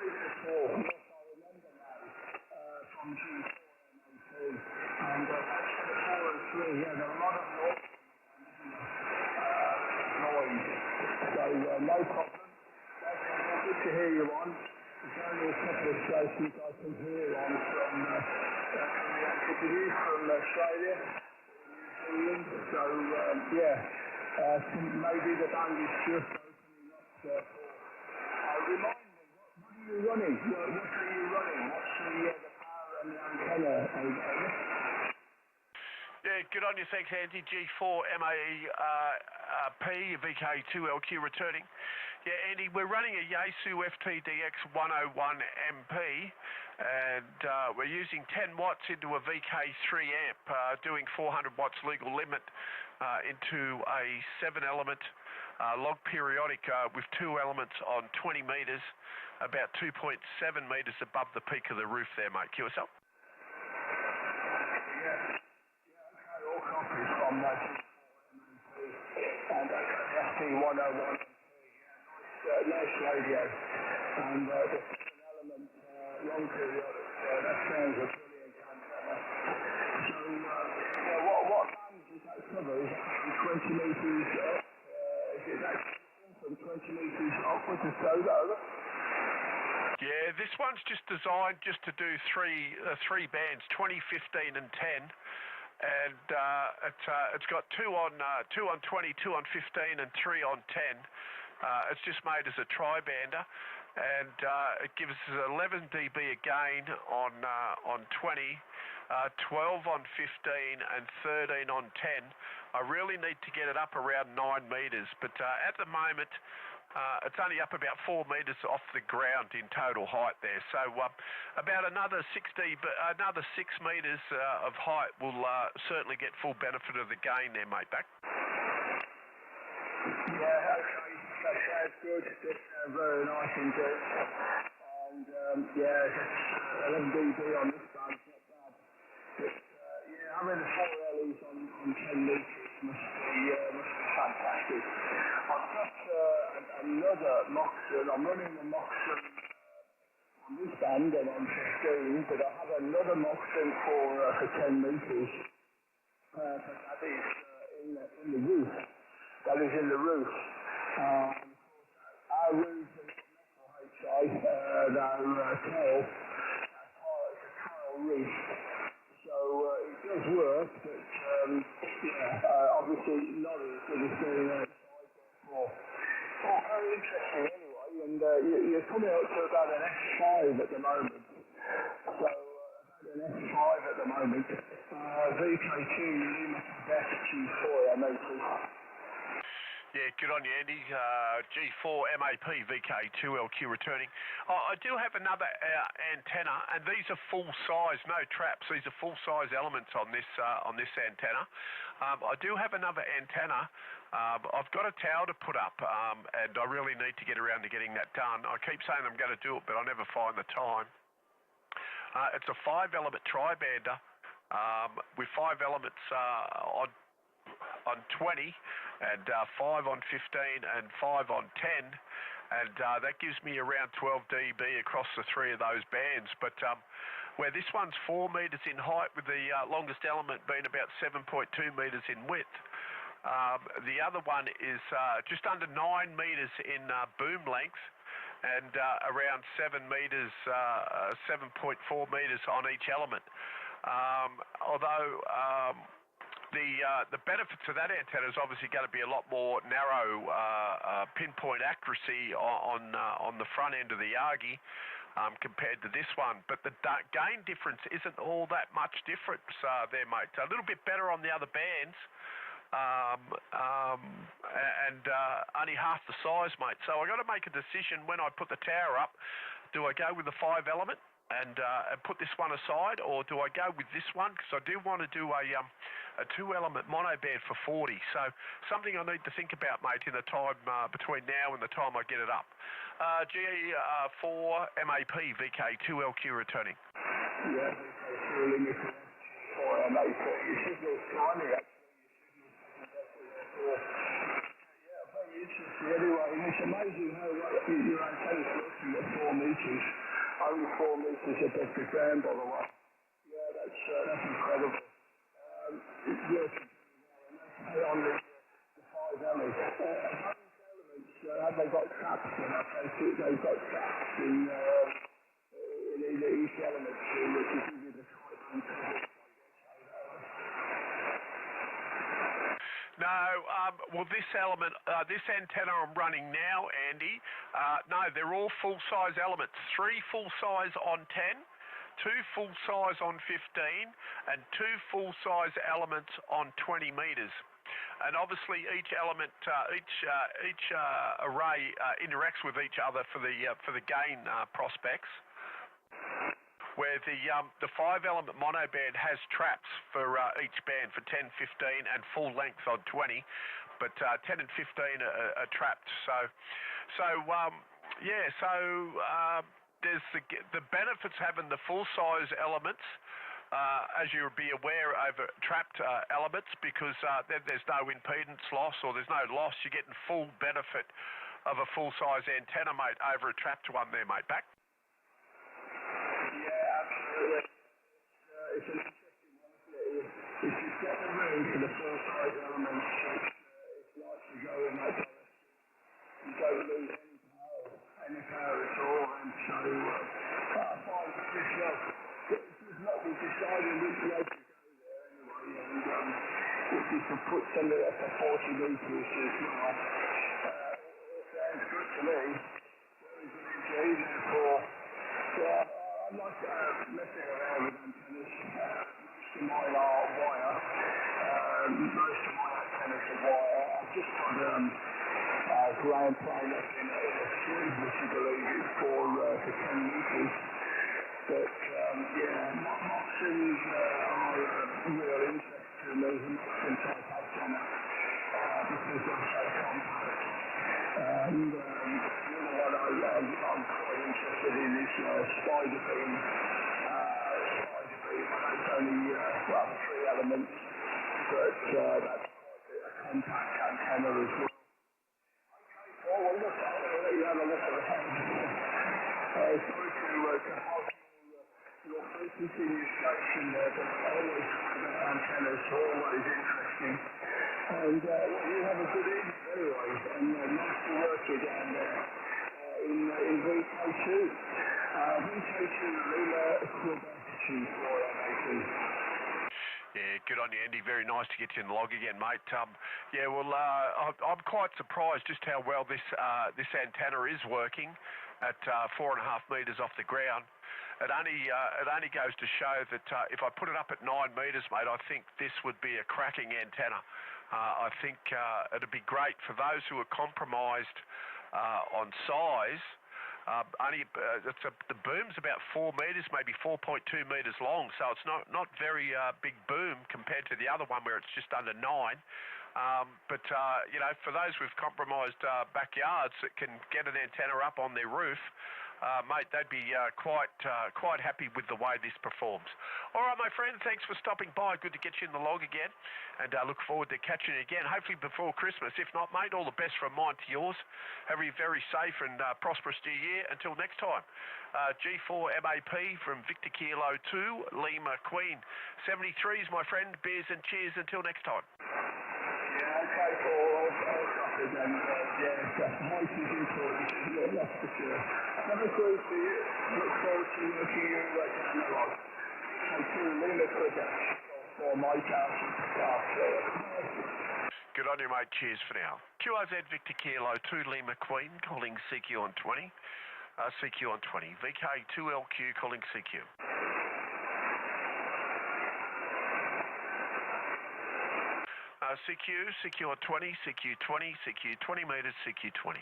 I remember now from G4 MAP, and that's for the 4 and 3. Yeah, there's a lot of noise. So no problem. Good to hear you on. There's only a couple of stations I can hear on from the Antipodes, from Australia, New Zealand. So maybe the band is just opening up. Remind me, what are you running? What are you running? What's the power and the antenna? Yeah, good on you. Thanks, Andy. G4 MAP, VK2LQ returning. Yeah, Andy, we're running a Yaesu FTdx 101 MP, and we're using 10 watts into a VK3 amp, doing 400 watts legal limit into a 7-element log periodic with 2 elements on 20 metres, about 2.7 metres above the peak of the roof there, mate. Cue us up. All copies from that and FT101. Nice radio. And the 7-element long periodic, that sounds a brilliant antenna. So, what band does that cover? Is that 20 metres up? Is it actually from 20 metres upwards or so, over? Yeah, this one's just designed just to do three bands, 20, 15 and 10. And it's got 2 on 20, 2 on 15 and 3 on 10. It's just made as a tri-bander, and it gives us 11 dB a gain on 20, 12 on 15 and 13 on 10. I really need to get it up around 9 metres, but at the moment it's only up about 4 metres off the ground in total height there. So about another 6 metres of height will certainly get full benefit of the gain there, mate. Back. Yeah, okay. That sounds good. That's very nice indeed. And 11 dB on this band, not bad. But having the 4 LEs on 10 metres must be fantastic. I've got another Moxon. I'm running the Moxon on this band and on 15, but I have another Moxon for 10 metres. But that is in the roof. That is in the roof. Our roof is metal HI, they're tile. It's a tile roof. So it does work, but obviously not as good as doing outside before. Oh, very interesting anyway, and you're coming up to about an F5 at the moment. So about an F5 at the moment. VK2 Lima Quebec G4 MAP. Yeah, good on you, Andy. G4 MAP VK2LQ returning. I do have another antenna, and these are full size, no traps. These are full size elements on this antenna. I do have another antenna I've got a tower to put up, and I really need to get around to getting that done. I keep saying I'm going to do it, but I never find the time. It's a 5-element tri-bander with 5 elements on 20, and 5 on 15, and 5 on 10, and that gives me around 12 dB across the 3 of those bands. But where this one's 4 metres in height, with the longest element being about 7.2 metres in width, the other one is just under 9 metres in boom length, and around 7 metres, 7.4 metres on each element. Although the benefits of that antenna is obviously going to be a lot more narrow pinpoint accuracy on the front end of the Yagi compared to this one. But the gain difference isn't all that much difference there, mate. A little bit better on the other bands, and only half the size, mate. So I got to make a decision when I put the tower up. Do I go with the 5-element and put this one aside, or do I go with this one? Because I do want to do a 2-element mono band for 40. So something I need to think about, mate, in the time between now and the time I get it up. G4 MAP VK2LQ returning. Yeah, VK2 limited for MAP. Your signal's tiny, actually. Yeah, very interesting. Anyway, and it's amazing how your antenna's working at 4 metres. Only 4 metres above the ground, by the way. Yeah, that's incredible. It's working on the 5 elements. Have they got caps? And I take it they've got caps in each element, which is give you the type and No, well, this element, this antenna I'm running now, Andy, no, they're all full-size elements. 3 full-size on 10, 2 full-size on 15, and 2 full-size elements on 20 metres. And obviously, each element, each array interacts with each other for the gain prospects. Where the 5-element mono band has traps for each band for 10, 15, and full length on 20, but 10 and 15 are trapped. There's the benefits having the full-size elements, as you'll be aware, over trapped elements, because then there's no impedance loss, or there's no loss. You're getting full benefit of a full-size antenna, mate, over a trapped one there, mate. Back. It's an interesting one, isn't it? If you've got the room for the full-size elements, it's nice to go in that direction. You don't lose any power at all, and so I find this there's not been decided which way to go there anyway, and if you can put something up for 40 metres as well, sounds good to me. Very good indeed, therefore. I like messing around with antennas. Most of mine are wire. Most of my antennas are wire. I've just got ground plane up in a tube, which I believe is for 10 metres. But Moxons are a real interest to me, the Moxon type antenna, because they're so compact. And what I'm quite interested in is spider beam. It's only 3 elements, but that's quite a compact antenna as well. Okay, Paul, well, look, I'll let you have a look at the sorry to hog your frequency in your station there, but always antennas are always interesting. And you have a good evening anyway, and nice to work you down there in VK2. VK2 Lima Quebec 4 MAP. Yeah, good on you, Andy. Very nice to get you in the log again, mate. I'm quite surprised just how well this antenna is working at 4.5 metres off the ground. It only goes to show that if I put it up at 9 metres, mate, I think this would be a cracking antenna. I think it'd be great for those who are compromised on size. The boom's about 4 metres, maybe 4.2 metres long, so it's not very big boom compared to the other one where it's just under 9. But you know, for those with compromised backyards that can get an antenna up on their roof, mate, they'd be quite happy with the way this performs. All right, my friend, thanks for stopping by. Good to get you in the log again, and look forward to catching you again, hopefully before Christmas. If not, mate, all the best from mine to yours. Have a very safe and prosperous new year. Until next time. G4 MAP from Victor Kilo 2, Lima Queen. 73s, my friend. Beers and cheers. Until next time. Yeah, okay, Paul. I'll copy then. Yeah, my TV for you. That's for sure. Have a great year. Look forward to working you down the road. Thank you, Lima Queen. For my house. Good on you, mate. Cheers for now. QRZ Victor Kilo 2, Lima Queen, calling CQ on 20. CQ on 20. VK2LQ calling CQ. CQ on 20, CQ 20, CQ 20 metres, CQ 20.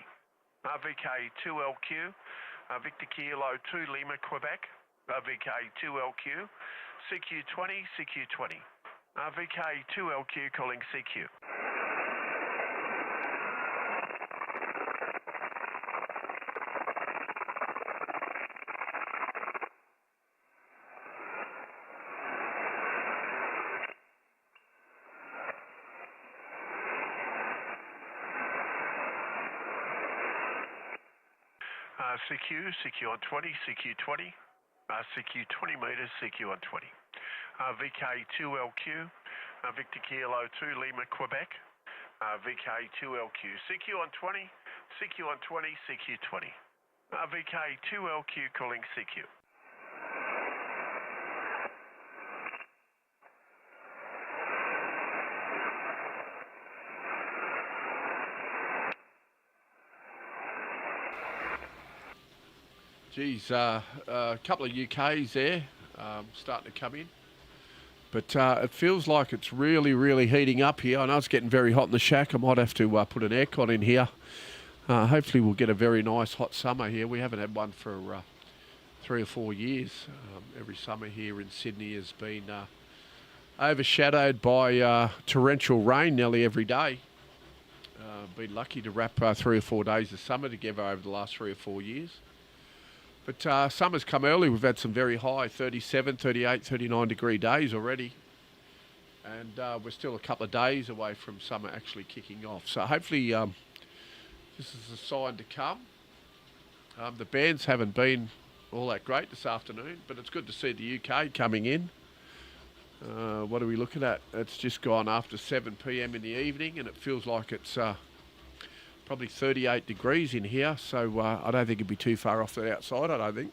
VK2LQ, Victor Kilo 2, Lima, Quebec. VK2LQ, CQ 20, CQ 20. VK2LQ calling CQ. CQ on 20, CQ 20, CQ 20 metres, CQ on 20. VK2LQ, Victor Kilo 2, Lima, Quebec. VK2LQ, CQ on 20, CQ on 20, CQ 20. VK2LQ calling CQ. Geez, a couple of UKs there starting to come in. But it feels like it's really, really heating up here. I know it's getting very hot in the shack. I might have to put an aircon in here. Hopefully we'll get a very nice hot summer here. We haven't had one for 3 or 4 years. Every summer here in Sydney has been overshadowed by torrential rain nearly every day. Been lucky to wrap 3 or 4 days of summer together over the last 3 or 4 years. But summer's come early. We've had some very high 37, 38, 39 degree days already. And we're still a couple of days away from summer actually kicking off. So hopefully this is a sign to come. The bands haven't been all that great this afternoon, but it's good to see the UK coming in. What are we looking at? It's just gone after 7 p.m. in the evening, and it feels like it's probably 38 degrees in here, so I don't think it'd be too far off the outside, I don't think.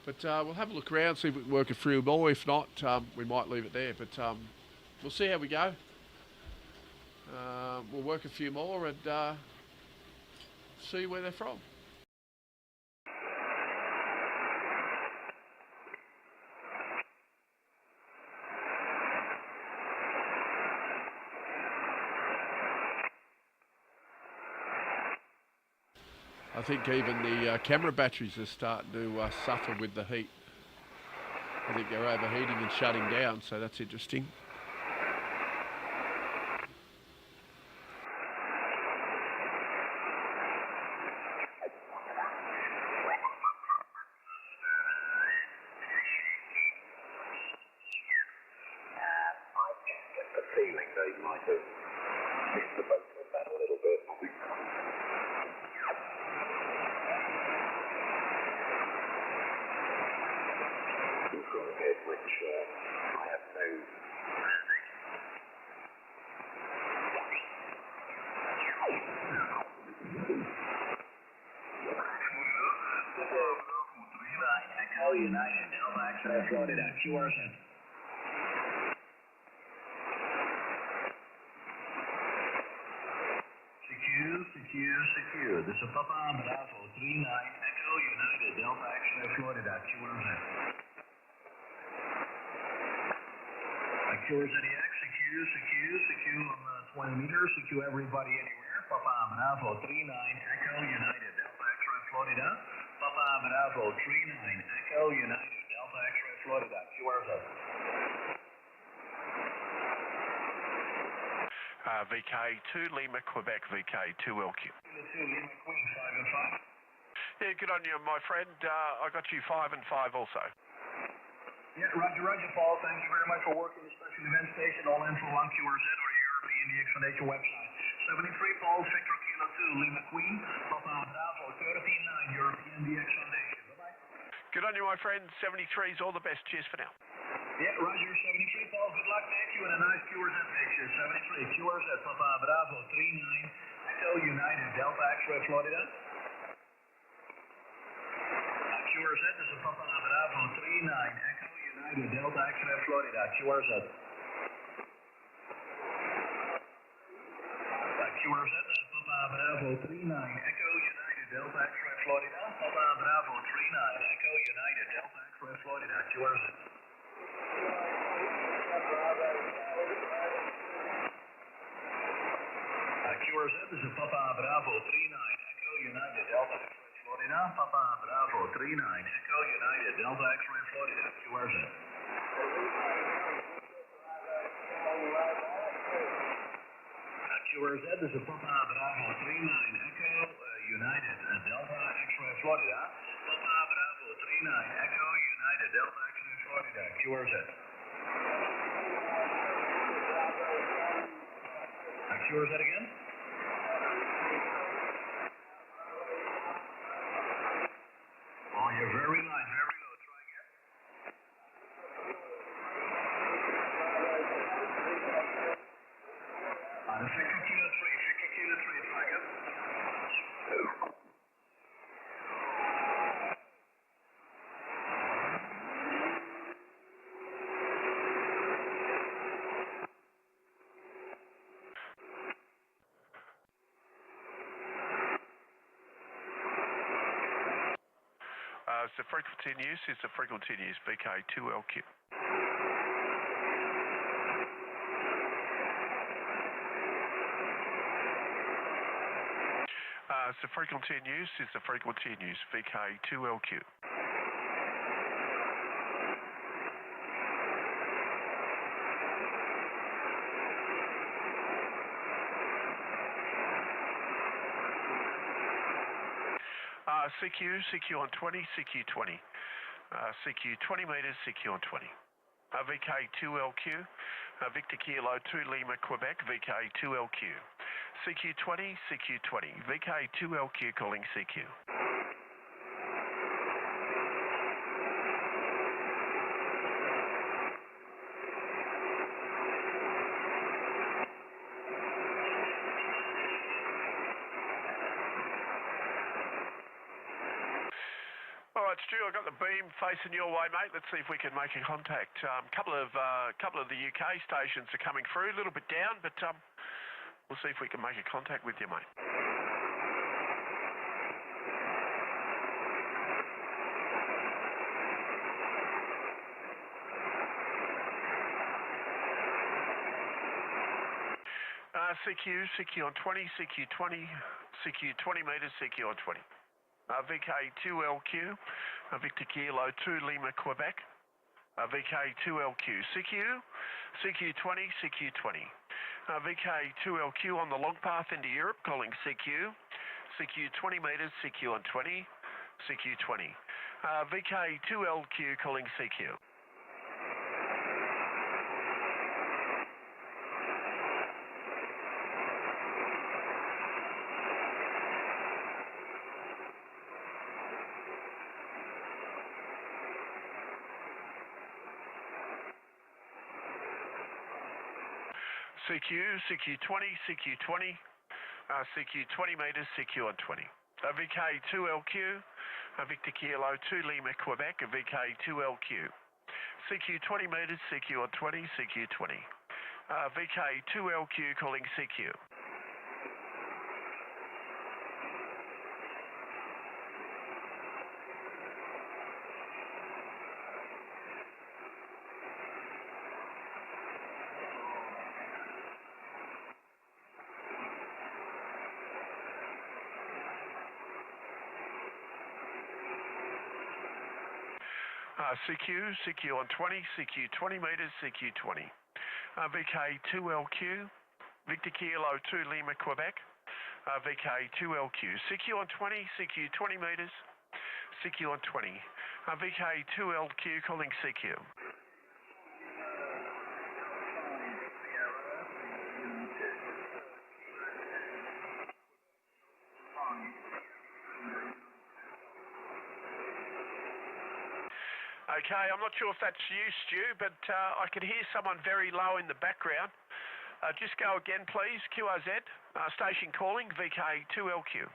But we'll have a look around, see if we can work a few more. If not, we might leave it there, but we'll see how we go. We'll work a few more and see where they're from. I think even the camera batteries are starting to suffer with the heat. I think they're overheating and shutting down, so that's interesting. The feeling they might have missed the boat with that a little bit. Which I have no Echo United Delta X-ray Florida QRZ. Secure. This is Papa Bravo 39 Echo United Delta X-ray Florida QRZ. QRZDX, secure on 20 meters, secure everybody anywhere. Papa Bravo 39 Echo United Delta X-ray Florida. Papa Bravo 39 Echo United Delta X-ray Florida QRZ. VK2 Lima, Quebec, VK2 LQ. Kilo 2 Lima Queen, 5 and 5. Yeah, good on you, my friend. I got you 5 and 5 also. Yeah, Roger, Paul. Thank you very much for working the special event station. All info on QRZ or the European DX Foundation website. 73 Paul, Victor Kilo 2 Lima Queen, Papa Bravo, 13-9, European DX Foundation. Bye-bye. Good on you, my friend. 73's all the best. Cheers for now. Yeah, Roger, 73 Paul. Good luck. Thank you, and a nice QRZ picture. 73 QRZ, Papa Bravo, 39, Echo United, Delta X-Ray, Florida. QRZ is a Papa Bravo 39, Echo United, Delta X-Ray, Florida, QRZ. QRZ is a Papa Bravo 39, Echo United, Delta X-Ray, Florida, Papa Bravo 39, Echo United, Delta X-Ray, Florida, QRZ. QRZ is a Papa Bravo 39, Echo United, Delta X-Ray, Florida, Papa Bravo 39, Echo United, Delta X-Ray, Florida, QRZ. QRZ is a Papa Bravo 39, Echo United, Delta X-Ray, Florida, Papa Bravo 39, Echo United, Delta X-Ray, Florida, QRZ. QRZ again? Oh, you're very light, very low. Try again. Victor Kilo 3, try again. The frequency in use is the frequency in use, VK2LQ. The frequency in use is the frequency in use, VK2LQ. CQ on 20, CQ20. CQ 20 meters, CQ on 20. VK2LQ, Victor Kilo 2 Lima, Quebec, VK2LQ. CQ20, CQ20. VK2LQ calling CQ. All right, Stu, I've got the beam facing your way, mate. Let's see if we can make a contact. Couple of the UK stations are coming through, a little bit down, but we'll see if we can make a contact with you, mate. CQ on 20, CQ20, CQ 20 meters, CQ on 20. VK2LQ, Victor Kilo 2 Lima, Quebec, VK2LQ, CQ20, CQ20. VK2LQ on the long path into Europe, calling CQ 20 meters, CQ on 20, CQ20. VK2LQ calling CQ. CQ20, CQ20, CQ 20 meters, CQ on 20. VK2LQ, Victor Kilo 2 Lima, Quebec, VK2LQ. CQ 20 meters, CQ on 20, CQ 20. VK2LQ calling CQ. CQ on 20, CQ 20 meters, CQ 20. VK2LQ, Victor Kilo 2 Lima, Quebec, VK 2LQ. CQ on 20, CQ 20 metres, CQ on 20. VK 2LQ calling CQ. Okay, I'm not sure if that's you, Stu, but I could hear someone very low in the background. Just go again, please. QRZ, station calling, VK 2LQ.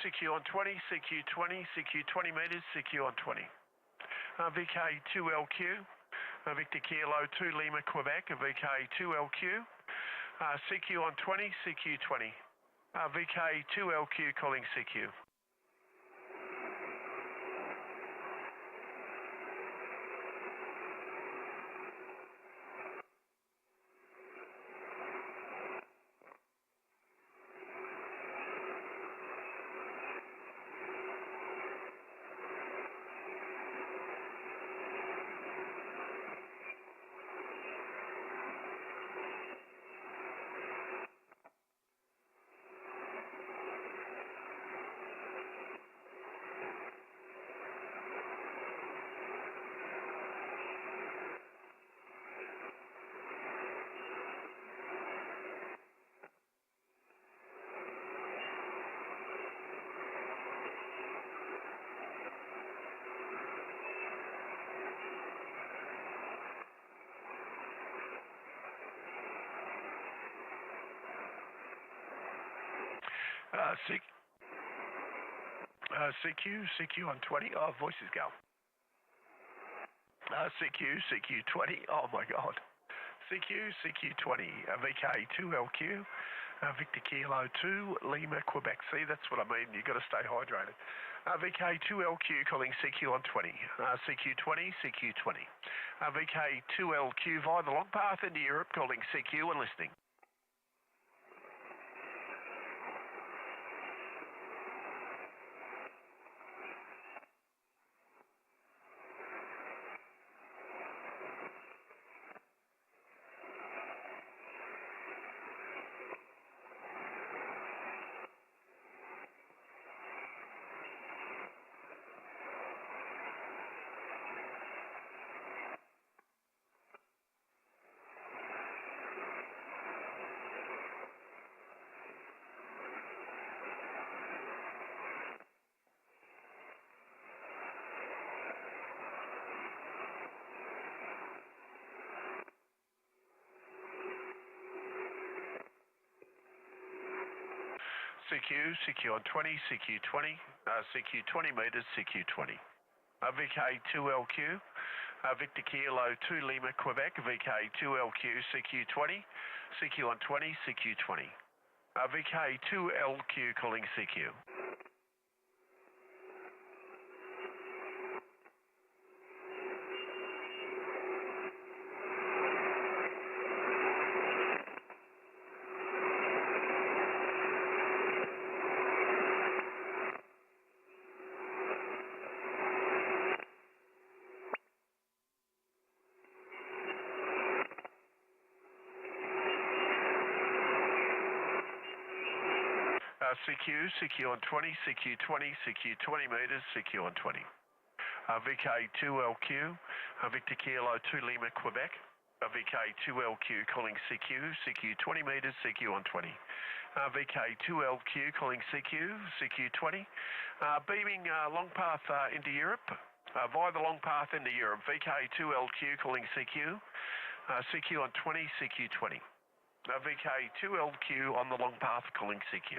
CQ on 20, CQ 20, CQ 20 metres, CQ on 20. VK 2LQ, Victor Kilo 2 Lima, Quebec, VK 2LQ. CQ on 20, CQ 20. VK 2LQ calling CQ. CQ on 20. Oh, voices go. CQ 20. Oh my God. CQ 20. VK 2LQ. Victor Kilo 2 Lima, Quebec. See, that's what I mean. You've got to stay hydrated. VK 2LQ calling CQ on 20. CQ 20. CQ 20. VK 2LQ via the long path into Europe calling CQ and listening. CQ on 20, CQ 20, CQ 20 metres, CQ 20. VK 2LQ, Victor Kilo 2 Lima, Quebec, VK 2LQ, CQ 20, CQ on 20, CQ 20. VK 2LQ calling CQ. CQ on 20, CQ 20, CQ 20 metres, CQ on 20. VK 2LQ, Victor Kilo 2 Lima, Quebec, VK 2LQ calling CQ, CQ 20 metres, CQ on 20. VK 2LQ calling CQ, CQ 20. Beaming long path into Europe, via the long path into Europe. VK 2LQ calling CQ, CQ on 20, CQ 20. VK 2LQ on the long path calling CQ.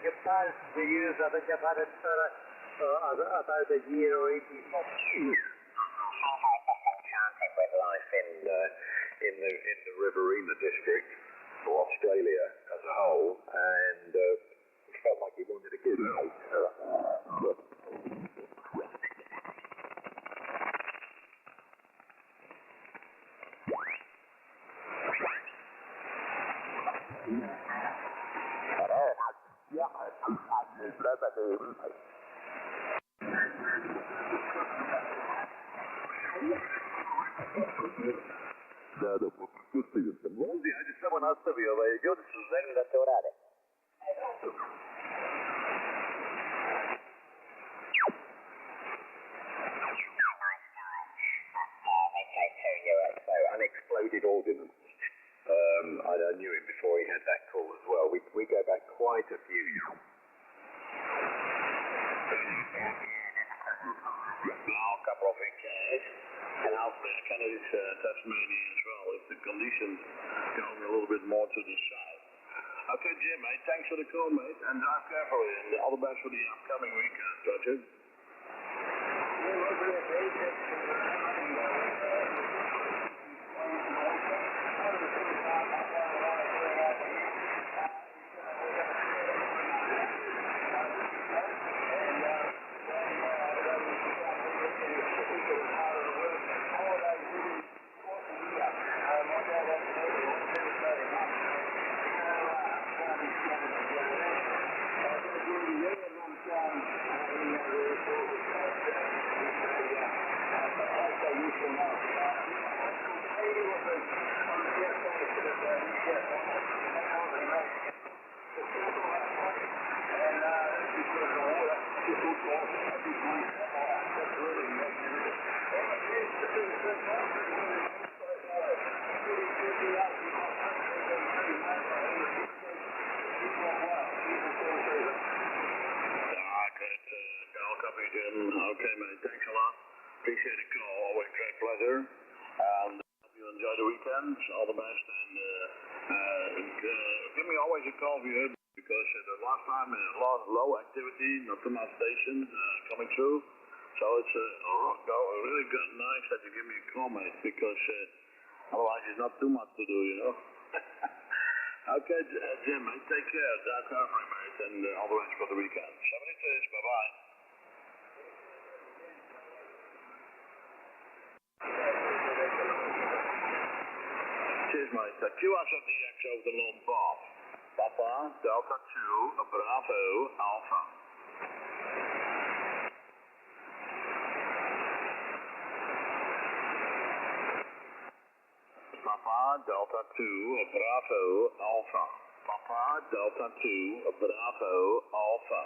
Japan for years. I think I've had it for about a year or 18 months. Chanting wildlife in the Riverina district for Australia as a whole, and we felt like we wanted to get out. Unexploded ordnance. I knew him before he had that call as well. We go back quite a few. Now a couple of weeks, and out there Kennedy's Tasmania as well, if the conditions going a little bit more to the south. Okay, Jim, mate, thanks for the call, mate, and drive carefully, and all the best for the upcoming weekend, Roger. Okay, mate, thanks a lot. Appreciate the call, always great pleasure. And hope you enjoy the weekend. All the best, and give me always a call if you heard, because the last time low activity, not too much stations coming through. So it's really good, nice that you give me a call, mate, because otherwise it's not too much to do, you know. Okay, Jim, mate, take care. Drive carefully, mate, and all the best for the weekend. 76, bye-bye. Cheers, mate. QS FTdx over the long path. Papa, Delta 2, Bravo, Alpha. Papa, Delta 2, Bravo, Alpha. Papa, Delta 2, Bravo, Alpha.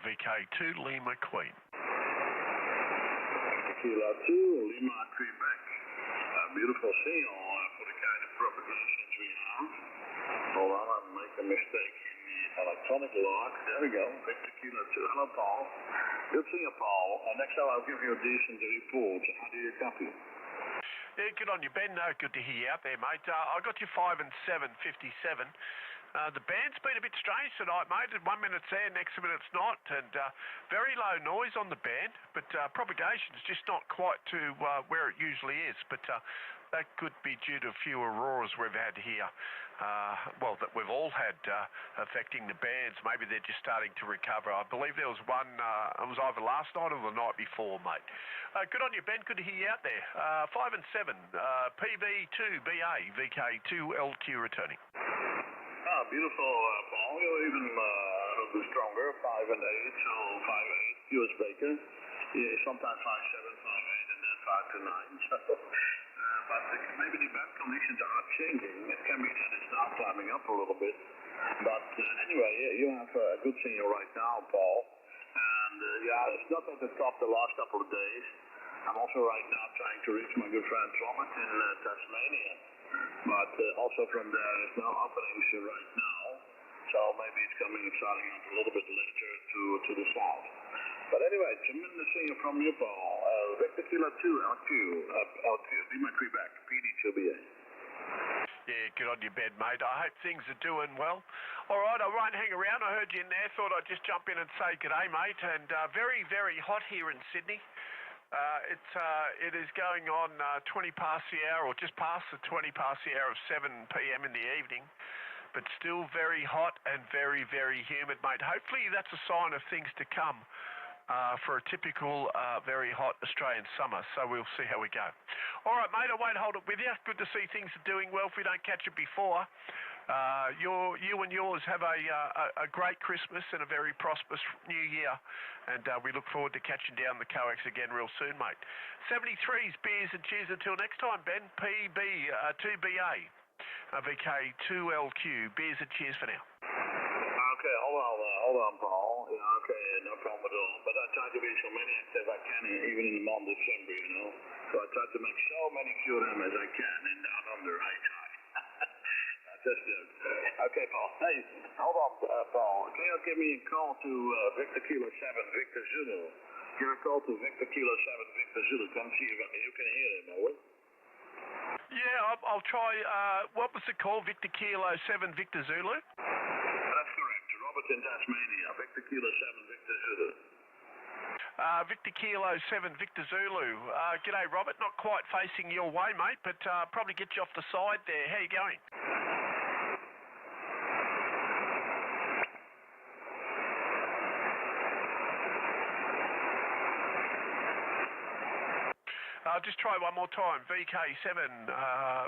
VK2, Lima, Queen. Kilo 2, Lima, Quebec. Beautiful signal for the kind of propagations we have. Hold on, I make a mistake in the electronic log. There we go. Victor Kilo 2. Hello, Paul. Good seeing you, Paul. Next time I'll give you a decent report. How do you copy? Yeah, good on you, Ben. No, good to hear you out there, mate. I got you 5 and 7, 57. The band's been a bit strange tonight, mate. 1 minute's there, next minute it's not, and very low noise on the band, but propagation's just not quite to where it usually is. But that could be due to a few auroras we've had here. That we've all had affecting the bands. Maybe they're just starting to recover. I believe there was one, it was either last night or the night before, mate. Good on you, Ben. Good to hear you out there. 5 and 7, PV2BA, VK2LQ returning. Ah, beautiful, Paul. You're even a little bit stronger. 5 and 8, so 5-8. US Baker. Yeah, sometimes 5-7, 5-8, and then 5 to 9. So, but maybe the bad conditions are changing. It can be that it's now climbing up a little bit. But anyway, you have a good signal right now, Paul. And it's not at the top the last couple of days. I'm also right now trying to reach my good friend Robert in Tasmania. But also from there, there's no openings right now. So maybe it's starting up a little bit later to the south. But anyway, tremendous signal from you, Paul. Victor Kilo 2, LQ, Lima Quebec, PD2BA. Yeah, good on your bed, mate. I hope things are doing well. All right, I won't hang around. I heard you in there. Thought I'd just jump in and say g'day, mate. And very, very hot here in Sydney. It is going on 20 past the hour, or just past the 20 past the hour of 7 p.m. in the evening. But still very hot and very, very humid, mate. Hopefully that's a sign of things to come for a typical very hot Australian summer. So we'll see how we go. All right, mate, I won't hold it with you. Good to see things are doing well if we don't catch it before. You and yours have a great Christmas and a very prosperous New Year. And we look forward to catching down the coax again real soon, mate. 73s, beers and cheers until next time, Ben. PB 2BA. VK2LQ. Beers and cheers for now. Okay, hold on, Paul. Yeah, okay, no problem at all. But I try to be so many as I can, even in the month of December, you know. So I try to make so many QM as I can, and not on the right side. Just okay, Paul. Hey, hold on, Paul. Can you give me a call to Victor Kilo 7, Victor Zulu? Give a call to Victor Kilo 7, Victor Zulu. Come see if you can hear him, over. Yeah, I'll try. What was the call? Victor Kilo 7, Victor Zulu? That's correct. Robert in Tasmania. Victor Kilo 7, Victor Zulu. Victor Kilo 7, Victor Zulu. G'day, Robert. Not quite facing your way, mate, but probably get you off the side there. How you going? Just try one more time. VK7,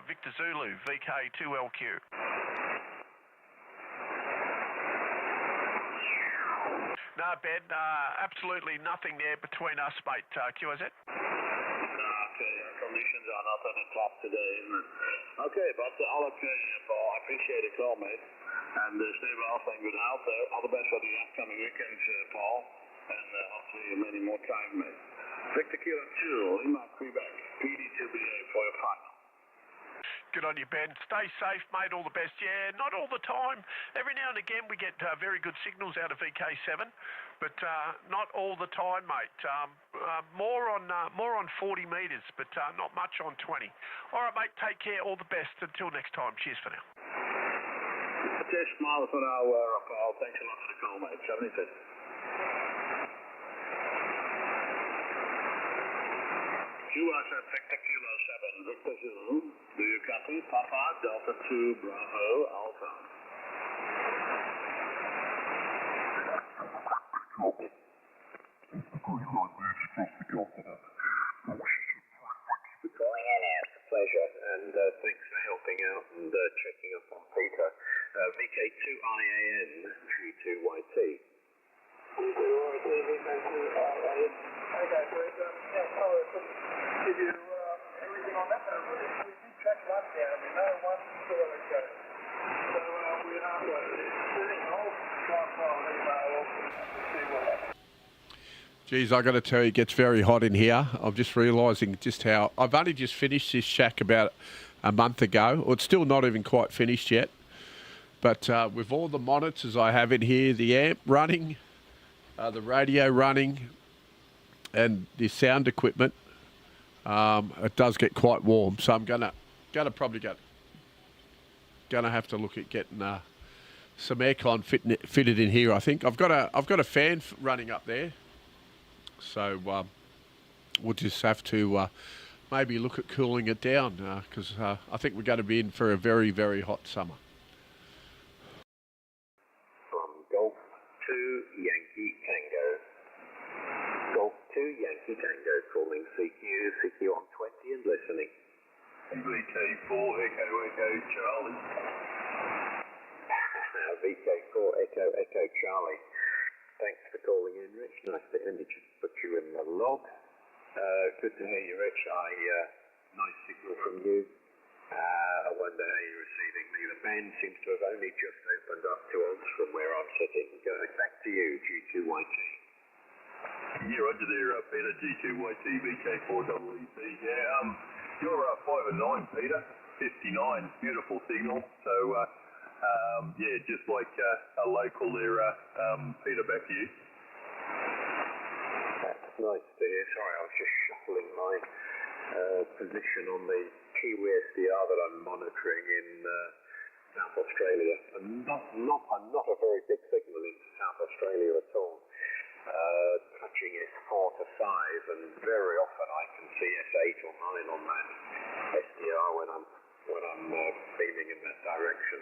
Victor Zulu, VK2LQ. No, Ben, absolutely nothing there between us, mate. QZ? Okay, conditions are not at the top today, isn't it? Okay, but all okay, Paul. I appreciate the call, mate. And stay well, and good health there. All the best for the upcoming weekend, Paul. And hopefully many more time, mate. Victor Kilo 2, Lima Quebec, PD2BA for your final. Good on you, Ben. Stay safe, mate. All the best. Yeah, not all the time. Every now and again we get very good signals out of VK7, but not all the time, mate. More on 40 metres, but not much on 20. All right, mate. Take care. All the best. Until next time. Cheers for now. Okay, smile for now, Paul. Thanks a lot for the call, mate. 75. USA Victor Kilo 7, Victor Zulu. Do you copy? Papa Delta 2 Bravo Alpha. Calling in, it's a pleasure, and thanks for helping out and checking up on Peter. VK2IAN 32YT. Okay, great. Give you everything on that. We did track one down. We know one still on the show. So we're halfway. I'll try and file an email off and see what happens. Geez, I got to tell you, it gets very hot in here. I'm just realising just how... I've only just finished this shack about a month ago. Well, it's still not even quite finished yet. But with all the monitors I have in here, the amp running, the radio running, and the sound equipment, it does get quite warm. So I'm gonna probably have to look at getting some aircon fitted in here. I think I've got a fan running up there, so we'll just have to maybe look at cooling it down because I think we're going to be in for a very, very hot summer. From Golf 2 Yankee Tango. Golf 2 Yankee Tango calling CQ on 20 and listening. VK4 Echo Charlie. VK4 Echo Charlie. Thanks for calling in, Rich. Nice to put you in the log. Good to hear you, Rich. Nice signal from you. I wonder how you're receiving me. The band seems to have only just opened up to us from where I'm sitting. Going back to you, G2YT. Yeah, roger there, Peter, G2YT, VK4EEC. Yeah, you're 5 and 9, Peter. 59, beautiful signal. So, yeah, just like a local there, Peter, back to you. That's nice to hear. Sorry, I was just shuffling my position on the Kiwi SDR that I'm monitoring in South Australia, and I'm not a very big signal in South Australia at all. Touching S4 to 5, and very often I can see S8 or 9 on that SDR when I'm beaming in that direction.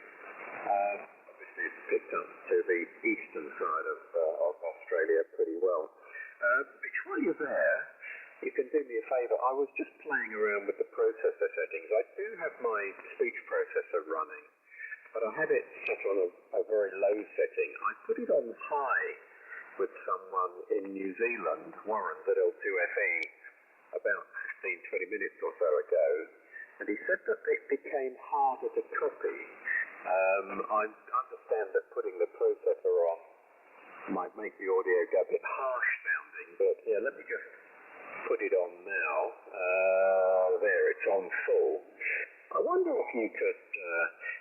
Obviously, it's picked up to the eastern side of Australia pretty well. Which, while you're there, you can do me a favour. I was just playing around with the processor settings. I do have my speech processor running, but I have it set on a very low setting. I put it on high with someone in New Zealand, Warren at L2FE, about 15-20 minutes or so ago, and he said that it became harder to copy. I understand that putting the processor on might make the audio go a bit harsh sounding, but yeah, let me just put it on now. There, it's on full. I wonder if you could,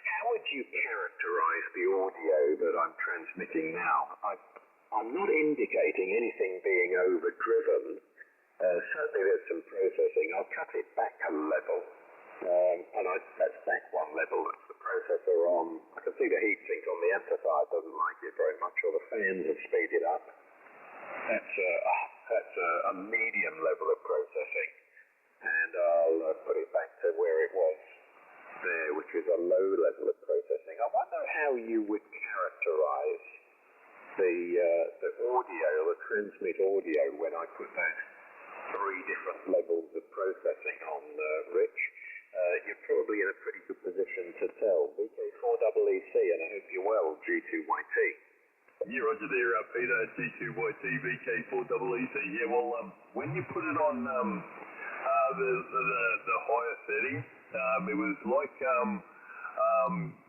how would you characterize the audio that I'm transmitting now? I'm not indicating anything being overdriven. Certainly there's some processing. I'll cut it back a level. And that's back one level. That's the processor on. I can see the heatsink on the amplifier doesn't like it very much, or the fans have speeded up. That's a medium level of processing. And I'll put it back to where it was there, which is a low level of processing. I wonder how you would characterize the audio, the transmit audio, when I put those 3 different levels of processing on, Rich. You're probably in a pretty good position to tell. VK4EEC, and I hope you're well, G2YT. Yeah, roger there, Peter, G2YT, VK4EEC. Yeah, well, when you put it on the higher setting, it was like,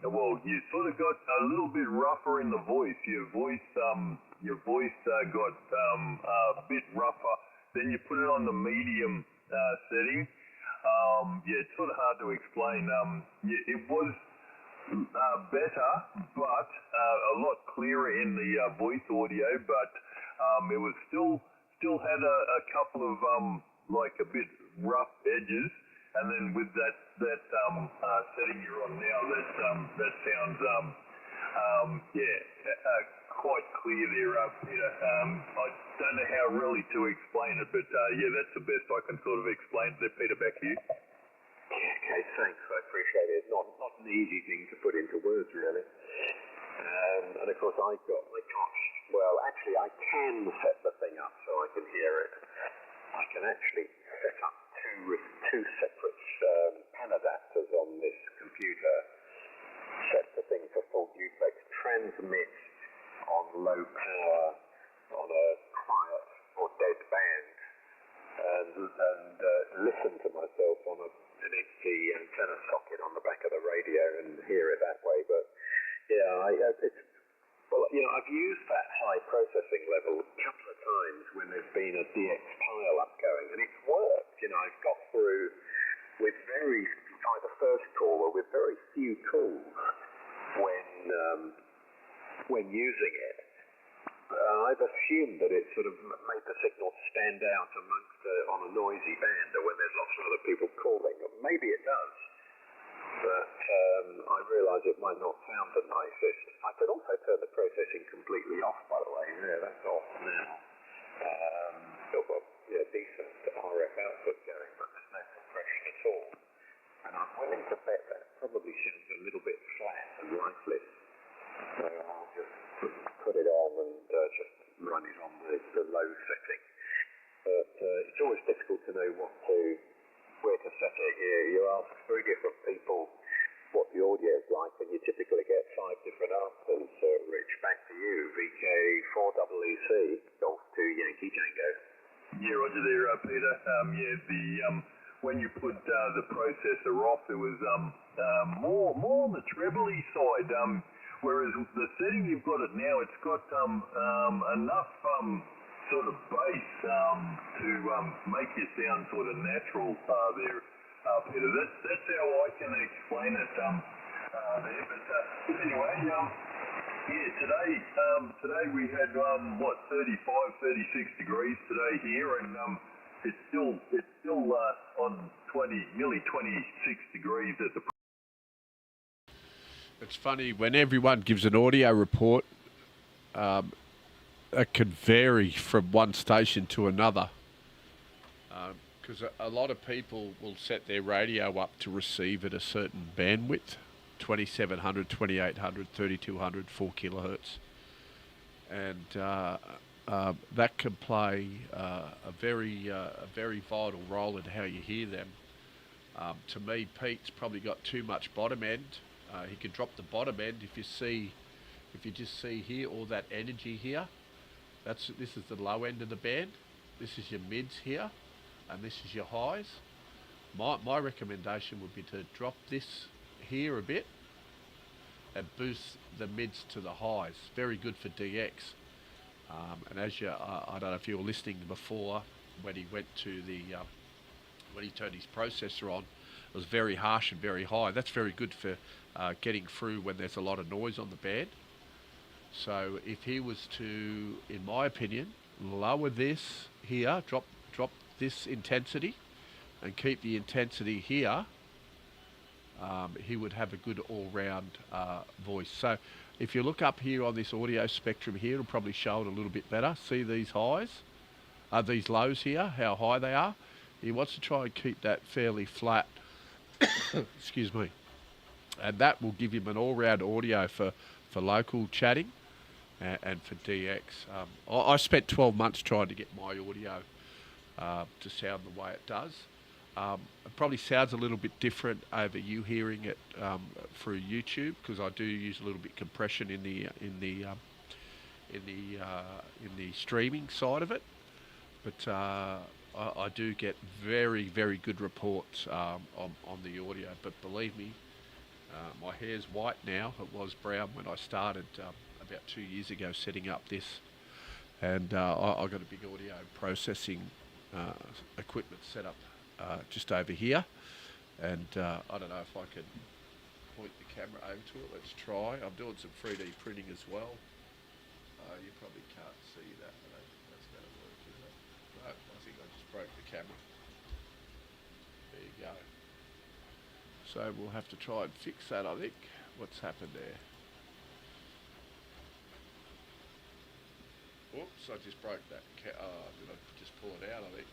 well, you sort of got a little bit rougher in the voice. Your voice got a bit rougher. Then you put it on the medium setting. Yeah, it's sort of hard to explain. Yeah, it was better, but a lot clearer in the voice audio, but it was still had a couple of like a bit rough edges. And then with that setting you're on now, that sounds quite clear there, Peter. I don't know how really to explain it, but yeah, that's the best I can sort of explain there, Peter. Back to you. Yeah, okay, thanks. I appreciate it. It's not an easy thing to put into words, really. And of course, I can set the thing up so I can hear it. I can actually set up two separate pen adapters on this computer, set the thing for full duplex, transmit on low power on a quiet or dead band, and listen to myself on an empty antenna socket on the back of the radio and hear it that way. But yeah, I've used that high processing level a couple of times when there's been a DX pile up going, and it's worked. I've got through with either first call or with very few calls when using it. I've assumed that it sort of made the signal stand out on a noisy band, or when there's lots of other people calling. Maybe it does, but I realise it might not sound the nicest. I could also turn the processing completely off, by the way. Yeah, that's off now. Still got decent RF output going, but there's no compression at all. And I'm willing to bet that probably sounds a little bit flat and lifeless. So I'll just put it on and just run it on the low setting. But it's always difficult to know where to set it. You ask 3 different people what the audio is like, and you typically get 5 different answers. Rich, back to you. VK4EEC, Golf 2 Yankee Tango. Yeah, roger there, Peter. When you put the processor off, it was more on the trebly side. Whereas the setting you've got it now, it's got enough sort of bass to make you sound sort of natural there, Peter. That's how I can explain it there. But anyway, today we had 35, 36 degrees today here, and It's still on 20, nearly 26 degrees at the. It's funny, when everyone gives an audio report, it can vary from one station to another. Because a lot of people will set their radio up to receive at a certain bandwidth, 2700, 2800, 3200, 4 kilohertz. And that can play a very vital role in how you hear them. To me, Pete's probably got too much bottom end. He can drop the bottom end if you just see here all that energy here. This is the low end of the band. This is your mids here, and this is your highs. My recommendation would be to drop this here a bit and boost the mids to the highs. Very good for DX. And as I don't know if you were listening before, when he went to when he turned his processor on, it was very harsh and very high. That's very good for getting through when there's a lot of noise on the band. So if he was to, in my opinion, lower this here, drop this intensity and keep the intensity here, he would have a good all-round voice. So if you look up here on this audio spectrum here, it'll probably show it a little bit better. See these highs, these lows here, how high they are. He wants to try and keep that fairly flat. Excuse me. And that will give him an all-round audio for local chatting and for DX. I spent 12 months trying to get my audio to sound the way it does. It probably sounds a little bit different over you hearing it through YouTube, because I do use a little bit compression in the streaming side of it. But I do get very, very good reports on the audio. But believe me, my hair's white now. It was brown when I started about 2 years ago setting up this. And I got a big audio processing equipment set up just over here. And I don't know if I can point the camera over to it. Let's try. I'm doing some 3D printing as well. You probably can't see that. That's going to work, is it? No, I think I just broke the camera. There you go. So we'll have to try and fix that, I think. What's happened there? Oops, I just broke that. Did I just pull it out, I think?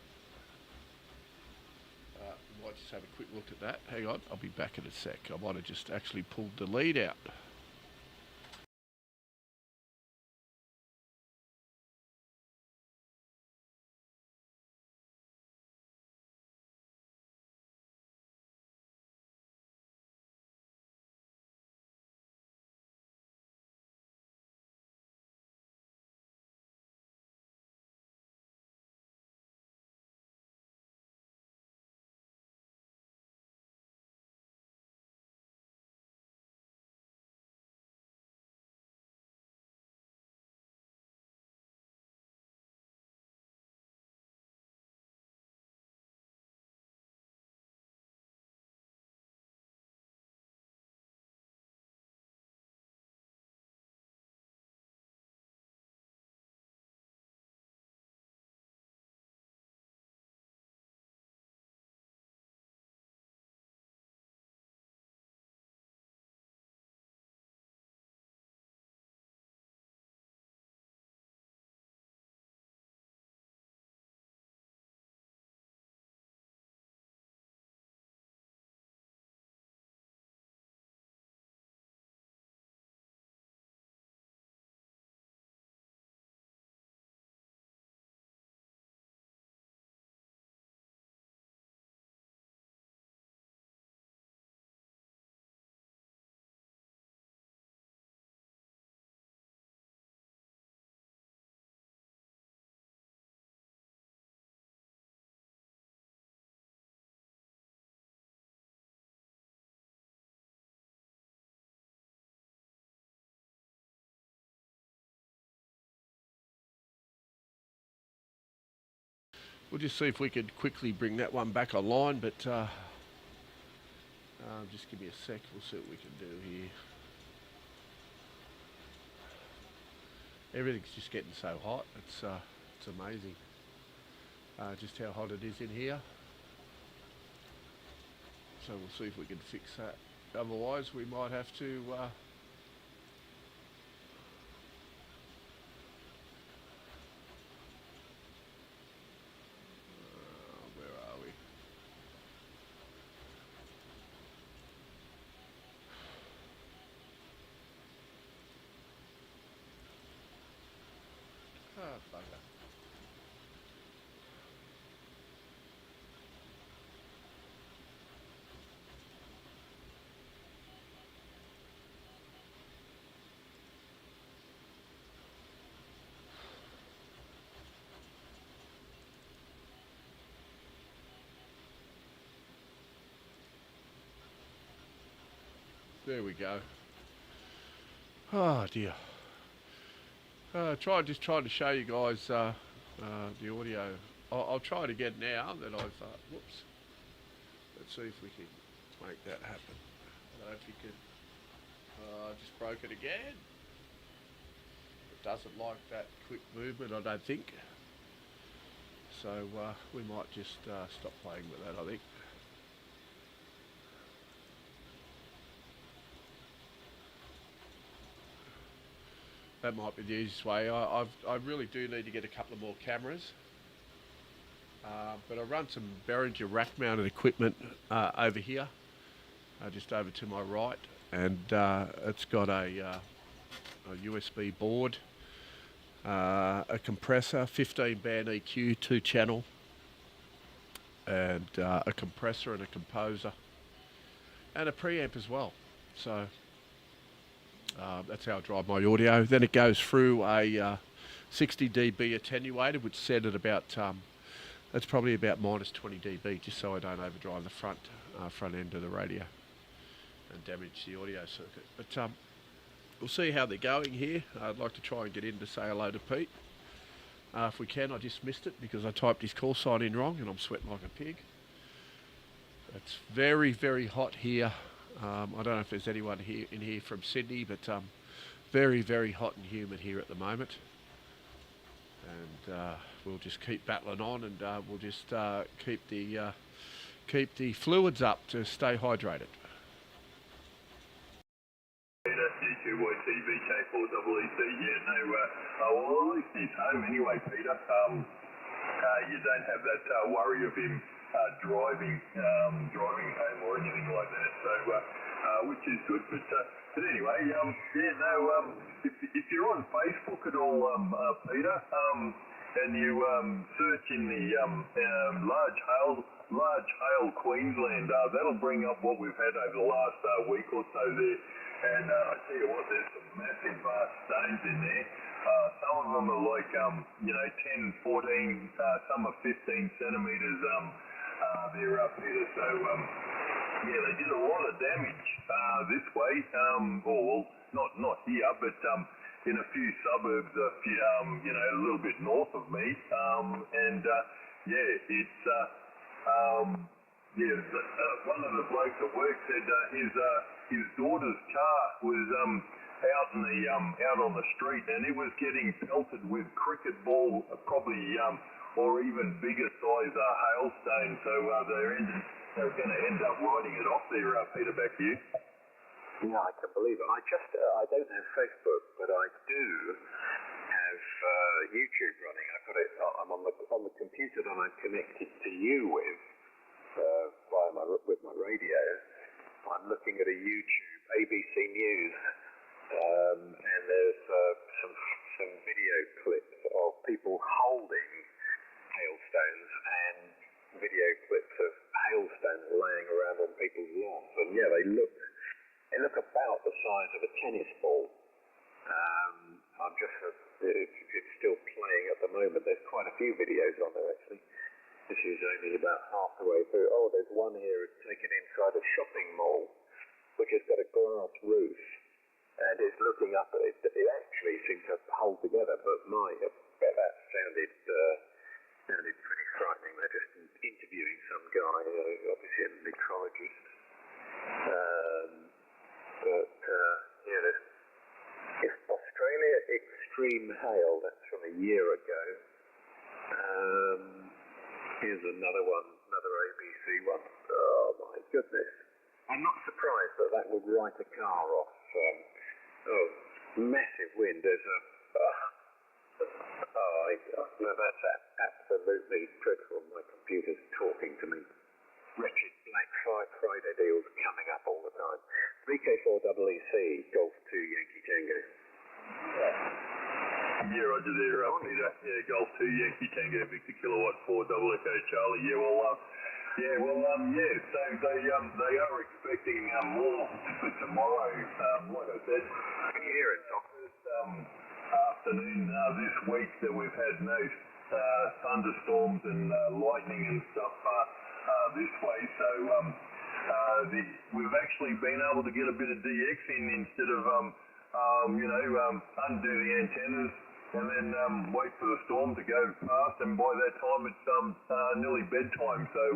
We might just have a quick look at that. Hang on, I'll be back in a sec. I might have just actually pulled the lead out. We'll just see if we could quickly bring that one back online, but just give me a sec. We'll see what we can do here. Everything's just getting so hot. It's amazing. just how hot it is in here. So we'll see if we can fix that. Otherwise, we might have to where are we? Bugger. There we go. Oh dear. Just trying to show you guys the audio. I'll try it again now that I've. Whoops. Let's see if we can make that happen. I don't know if you can. Just broke it again. It doesn't like that quick movement, I don't think. So we might just stop playing with that, I think. That might be the easiest way. I really do need to get a couple of more cameras. But I run some Behringer rack mounted equipment over here, just over to my right, and it's got a USB board, a compressor, 15 band EQ, 2 channel, and a compressor and a composer, and a preamp as well. So that's how I drive my audio. Then it goes through a 60 dB attenuator, which is set at about, that's probably about minus 20 dB, just so I don't overdrive the front end of the radio and damage the audio circuit. But we'll see how they're going here. I'd like to try and get in to say hello to Pete. If we can. I just missed it because I typed his call sign in wrong and I'm sweating like a pig. It's very, very hot here. I don't know if there's anyone in here from Sydney, but very, very hot and humid here at the moment. And we'll just keep battling on, and we'll just keep the fluids up to stay hydrated. Well, at least he's home anyway, Peter. You don't have that worry of him driving home or anything like that. So, which is good. But anyway, if you're on Facebook at all, Peter, and you search in the large hail Queensland, that'll bring up what we've had over the last week or so there. And I tell you what, there's some massive stones in there. Some of them are like, 10, 14, some are 15 centimetres there, Peter. So, they did a lot of damage this way. Well, not here, but in a few suburbs, a little bit north of me. One of the blokes at work said his daughter's car was out on the street, and it was getting pelted with cricket ball, probably or even bigger size hailstones. So they're going to end up riding it off there. Peter, back to you. Yeah, I can believe it. I don't have Facebook, but I do have YouTube running. I've got it. I'm on the computer that I'm connected to you with with my radio. I'm looking at a YouTube ABC News, and there's some video clips of people holding hailstones and video clips of hailstones laying around on people's lawns. And yeah, they look about the size of a tennis ball. It's still playing at the moment. There's quite a few videos on there actually. This is only about half the way through. Oh, there's one here taken inside a shopping mall, which has got a glass roof, and it's looking up at it. It actually seems to hold together, but that sounded pretty frightening. They're just interviewing some guy, obviously a meteorologist. If Australia extreme hail, that's from a year ago. Here's another one, another ABC one. Oh my goodness. I'm not surprised that would write a car off. Massive wind. There's a... no, that's absolutely dreadful. My computer's talking to me. Wretched Black Friday deals coming up all the time. VK4EEC, Golf 2 Yankee Tango. Yeah, roger there, Peter. Yeah, Golf 2 Yankee Tango, Victor Kilowatt 4 Double Echo Charlie. So they are expecting more for tomorrow. Like I said, can you hear it, Tom? Afternoon this week that we've had no thunderstorms and lightning and stuff this way. So we've actually been able to get a bit of DX in instead of undo the antennas and then wait for the storm to go past, and by that time it's nearly bedtime, so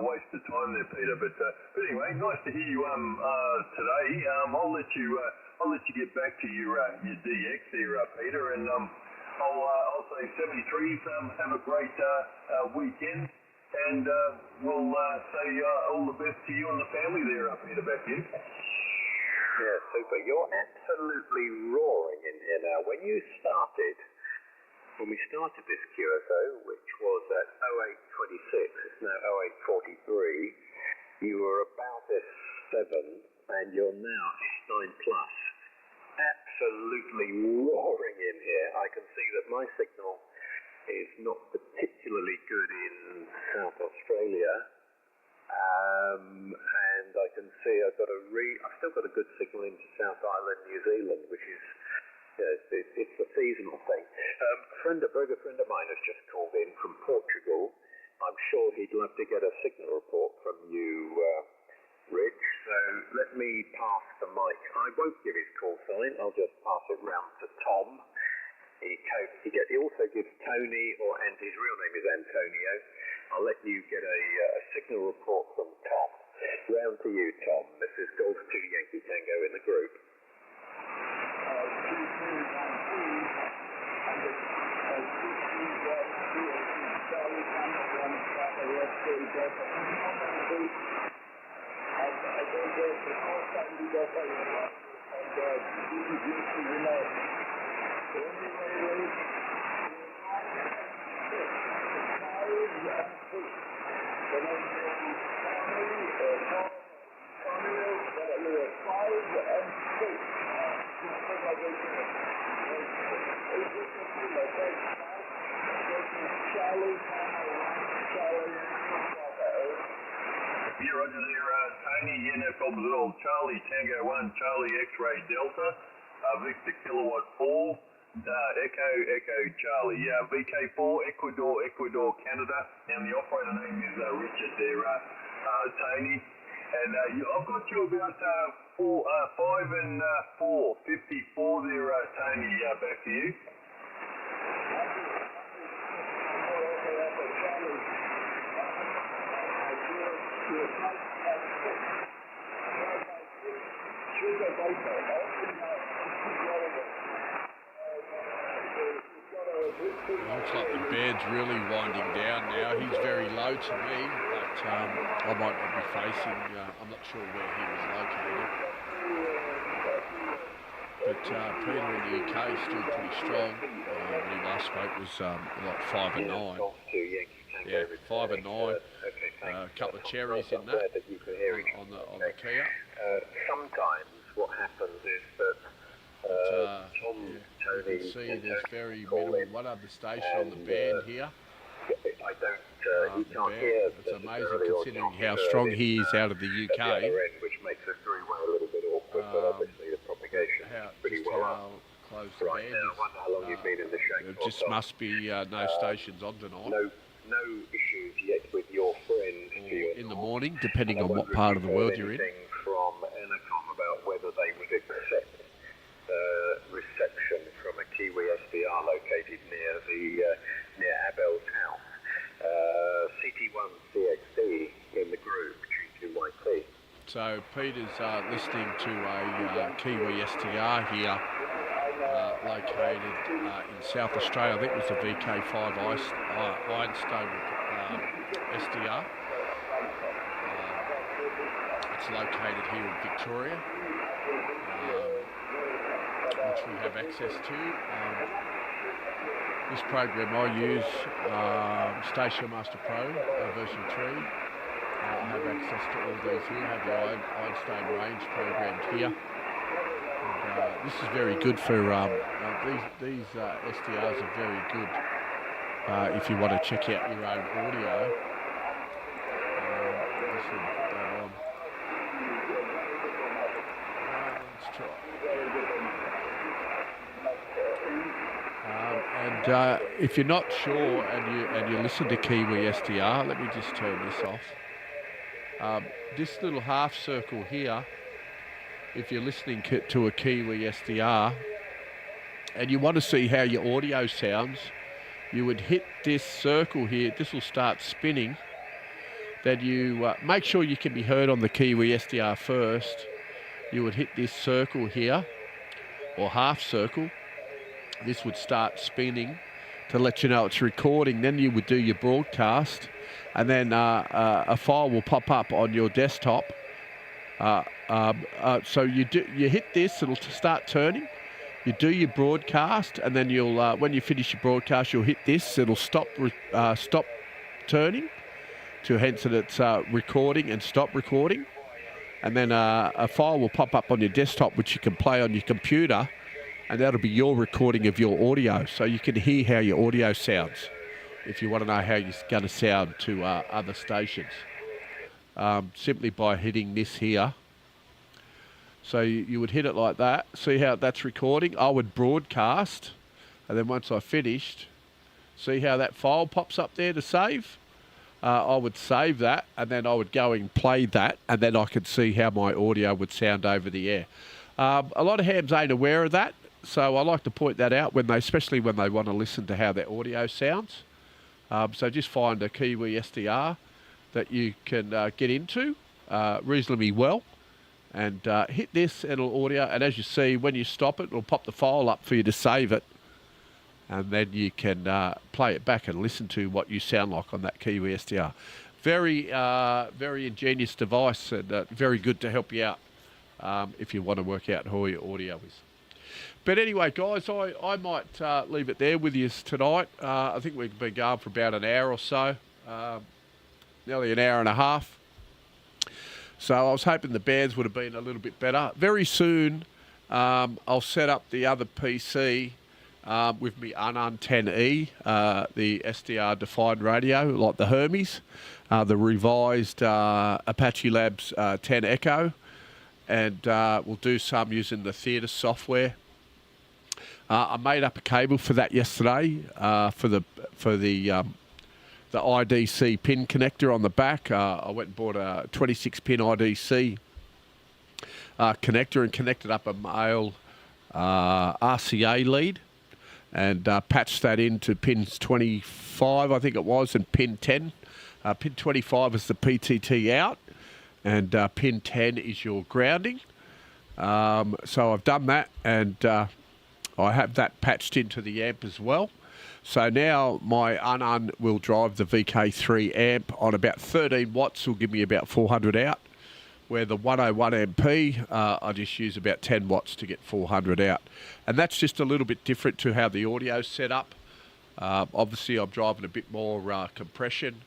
waste of time there, Peter. But anyway, nice to hear you today. I'll let you get back to your DX there, Peter, and I'll say 73s. Have a great weekend, and we'll say all the best to you and the family there, Peter. Back to you. Yeah, super. You're absolutely roaring in here now. When we started this QSO, which was at 0826, it's now 0843, you were about S7, and you're now S9 Plus. Absolutely roaring in here. I can see that my signal is not particularly good in South Australia. And I can see I've still got a good signal into South Island, New Zealand, which is, it's a seasonal thing. A very good friend of mine has just called in from Portugal. I'm sure he'd love to get a signal report from you, Rich. So let me pass the mic. I won't give his call sign. I'll just pass it round to Tom. He also gives Tony, and his real name is Antonio. I'll let you get a signal report from Tom. Round to you, Tom. This is Golf 2 Yankee Tango in the group. Yeah, roger there, Tony. Yeah, no problems at all. Charlie Tango 1, Charlie X-Ray Delta, Victor Kilowatt 4, Echo Charlie, VK4 Ecuador Canada, and the operator name is Richard there, Tony. And I've got you about 5 and 4, 54 there, Tony. Back to you. Looks like the bed's really winding down now. He's very low to me, but I might not be facing, I'm not sure where he was located. But Peter in the UK is still pretty strong. When he last spoke was like 5 and 9. Yeah, 5 and 9. A couple of cherries in that on the Kia. Sometimes what happens is that Tony, you can see there's very minimal one other station on the band here. I don't, you can't hear. It's amazing considering how strong he is out of the UK. Which makes it very well a little bit awkward, but obviously the propagation is pretty well up. Close the right band now, I wonder how long you've been in the shack. There just must be no stations on tonight. No issues yet with your friend. In the morning, depending on what part of the world you're in. From Enercom about whether they would accept reception from a Kiwi SDR located near Abel's house. CT1 CXD in the group, G2YT. So Peter's listening to a Kiwi STR here, located in South Australia. I think it was the VK5 Ironstone SDR. It's located here in Victoria, which we have access to. This program I use, Station Master Pro version 3. I have access to all these here. I have the Einstein range programmed here. And, this is very good for, these SDRs are very good if you want to check out your own audio. Let's put that on. Let's try. And if you're not sure and you listen to Kiwi SDR, let me just turn this off. This little half circle here, if you're listening to a Kiwi SDR and you want to see how your audio sounds, you would hit this circle here. This will start spinning. Then you make sure you can be heard on the Kiwi SDR first. You would hit this circle here, or half circle. This would start spinning to let you know it's recording. Then you would do your broadcast, and then a file will pop up on your desktop. So you hit this, it'll start turning. You do your broadcast, and then you'll when you finish your broadcast, you'll hit this. It'll stop turning, to hence that it's recording and stop recording. And then a file will pop up on your desktop, which you can play on your computer, and that'll be your recording of your audio, so you can hear how your audio sounds if you want to know how you're going to sound to other stations. Simply by hitting this here. So you would hit it like that, see how that's recording. I would broadcast, and then once I finished, see how that file pops up there to save? I would save that, and then I would go and play that, and then I could see how my audio would sound over the air. A lot of hams ain't aware of that, so I like to point that out, especially when they want to listen to how their audio sounds. So just find a Kiwi SDR that you can get into reasonably well, and hit this, it'll audio, and as you see, when you stop it, it'll pop the file up for you to save it, and then you can play it back and listen to what you sound like on that Kiwi SDR. Very, very ingenious device, and very good to help you out if you want to work out how your audio is. But anyway, guys, I might leave it there with you tonight. I think we've been going for about an hour or so, nearly an hour and a half. So I was hoping the bands would have been a little bit better. Very soon, I'll set up the other PC with me Unknown 10E, the SDR defined radio, like the Hermes, the revised Apache Labs 10 Echo, and we'll do some using the theatre software. I made up a cable for that yesterday for the IDC pin connector on the back. I went and bought a 26-pin IDC connector and connected up a male RCA lead, and patched that into pins 25, I think it was, and pin 10. Pin 25 is the PTT out, and pin 10 is your grounding. So I've done that, and I have that patched into the amp as well. So now my Unknown will drive the VK3 amp on about 13 watts, will give me about 400 out, where the 101 MP, I just use about 10 watts to get 400 out. And that's just a little bit different to how the audio's set up. Obviously, I'm driving a bit more compression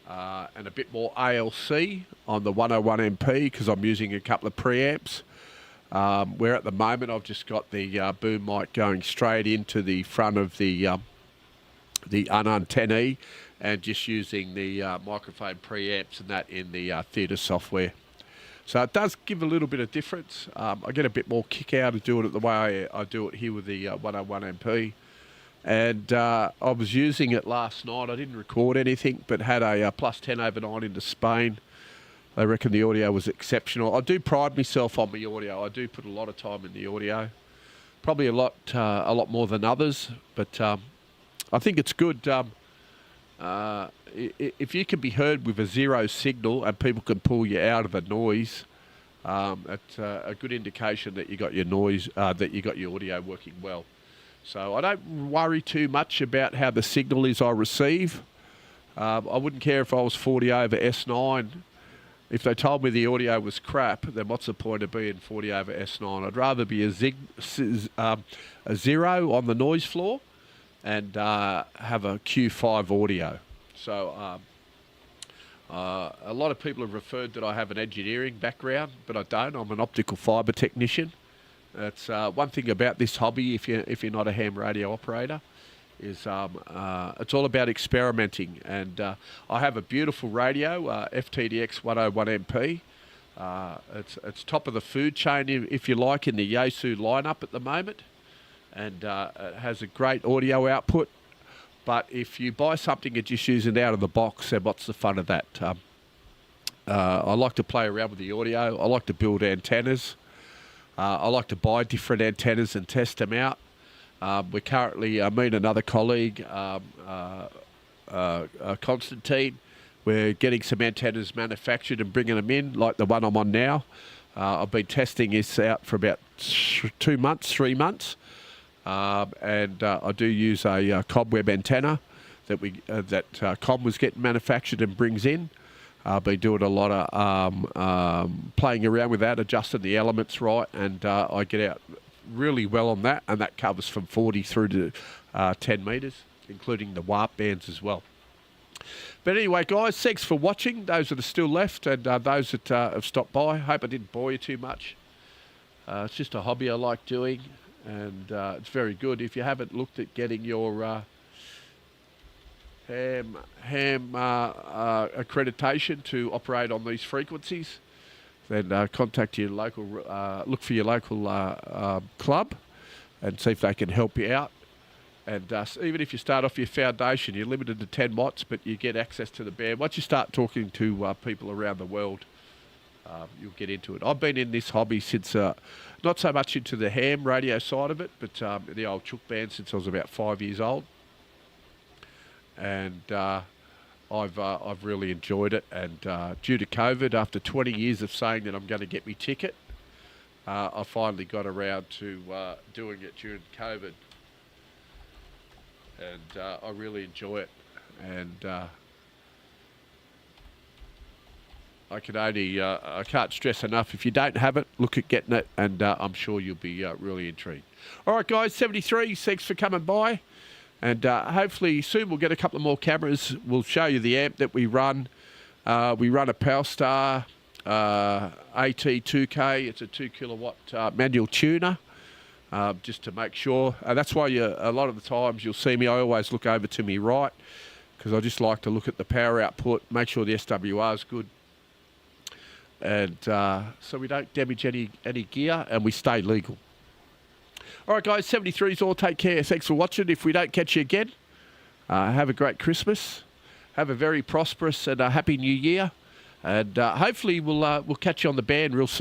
and a bit more ALC on the 101 MP because I'm using a couple of preamps. Where at the moment I've just got the boom mic going straight into the front of the Unknown 10E, and just using the microphone preamps and that in the theatre software. So it does give a little bit of difference. I get a bit more kick out of doing it the way I do it here with the 101 MP. And I was using it last night. I didn't record anything, but had a plus 10 overnight into Spain. They reckon the audio was exceptional. I do pride myself on my audio. I do put a lot of time in the audio. Probably a lot more than others, but I think it's good. If you can be heard with a zero signal and people can pull you out of a noise, it's a good indication that you got your noise, that you got your audio working well. So I don't worry too much about how the signal is I receive. I wouldn't care if I was 40 over S9. If they told me the audio was crap, then what's the point of being 40 over S9? I'd rather be a 0 on the noise floor and have a Q5 audio. So a lot of people have referred that I have an engineering background, but I don't. I'm an optical fibre technician. That's one thing about this hobby, if you're not a ham radio operator, is it's all about experimenting. And I have a beautiful radio, FTdx 101 MP. It's top of the food chain, if you like, in the Yaesu lineup at the moment. And it has a great audio output. But if you buy something and just use it out of the box, then what's the fun of that? I like to play around with the audio. I like to build antennas. I like to buy different antennas and test them out. We're currently, me and another colleague, Constantine, we're getting some antennas manufactured and bringing them in, like the one I'm on now. I've been testing this out for about 3 months. And I do use a cobweb antenna that Com was getting manufactured and brings in. I've been doing a lot of playing around with that, adjusting the elements right, and I get out really well on that, and that covers from 40 through to 10 metres, including the warp bands as well. But anyway, guys, thanks for watching, those that are still left, and those that have stopped by. Hope I didn't bore you too much. It's just a hobby I like doing, and it's very good. If you haven't looked at getting your ham accreditation to operate on these frequencies, then contact your local, look for your local club and see if they can help you out. And even if you start off your foundation, you're limited to 10 watts, but you get access to the band. Once you start talking to people around the world, you'll get into it. I've been in this hobby since, not so much into the ham radio side of it, but the old chook band since I was about 5 years old. And I've really enjoyed it, and due to COVID, after 20 years of saying that I'm going to get me ticket, I finally got around to doing it during COVID, and I really enjoy it, and I can't stress enough, if you don't have it, look at getting it, and I'm sure you'll be really intrigued. All right, guys, 73, thanks for coming by. And hopefully soon we'll get a couple of more cameras. We'll show you the amp that we run. We run a Powerstar AT2K. It's a 2 kilowatt manual tuner, just to make sure. That's why a lot of the times you'll see me, I always look over to me right, because I just like to look at the power output, make sure the SWR is good. And so we don't damage any gear, and we stay legal. All right, guys, 73's all. Take care. Thanks for watching. If we don't catch you again, have a great Christmas. Have a very prosperous and happy New Year. And hopefully we'll catch you on the band real soon.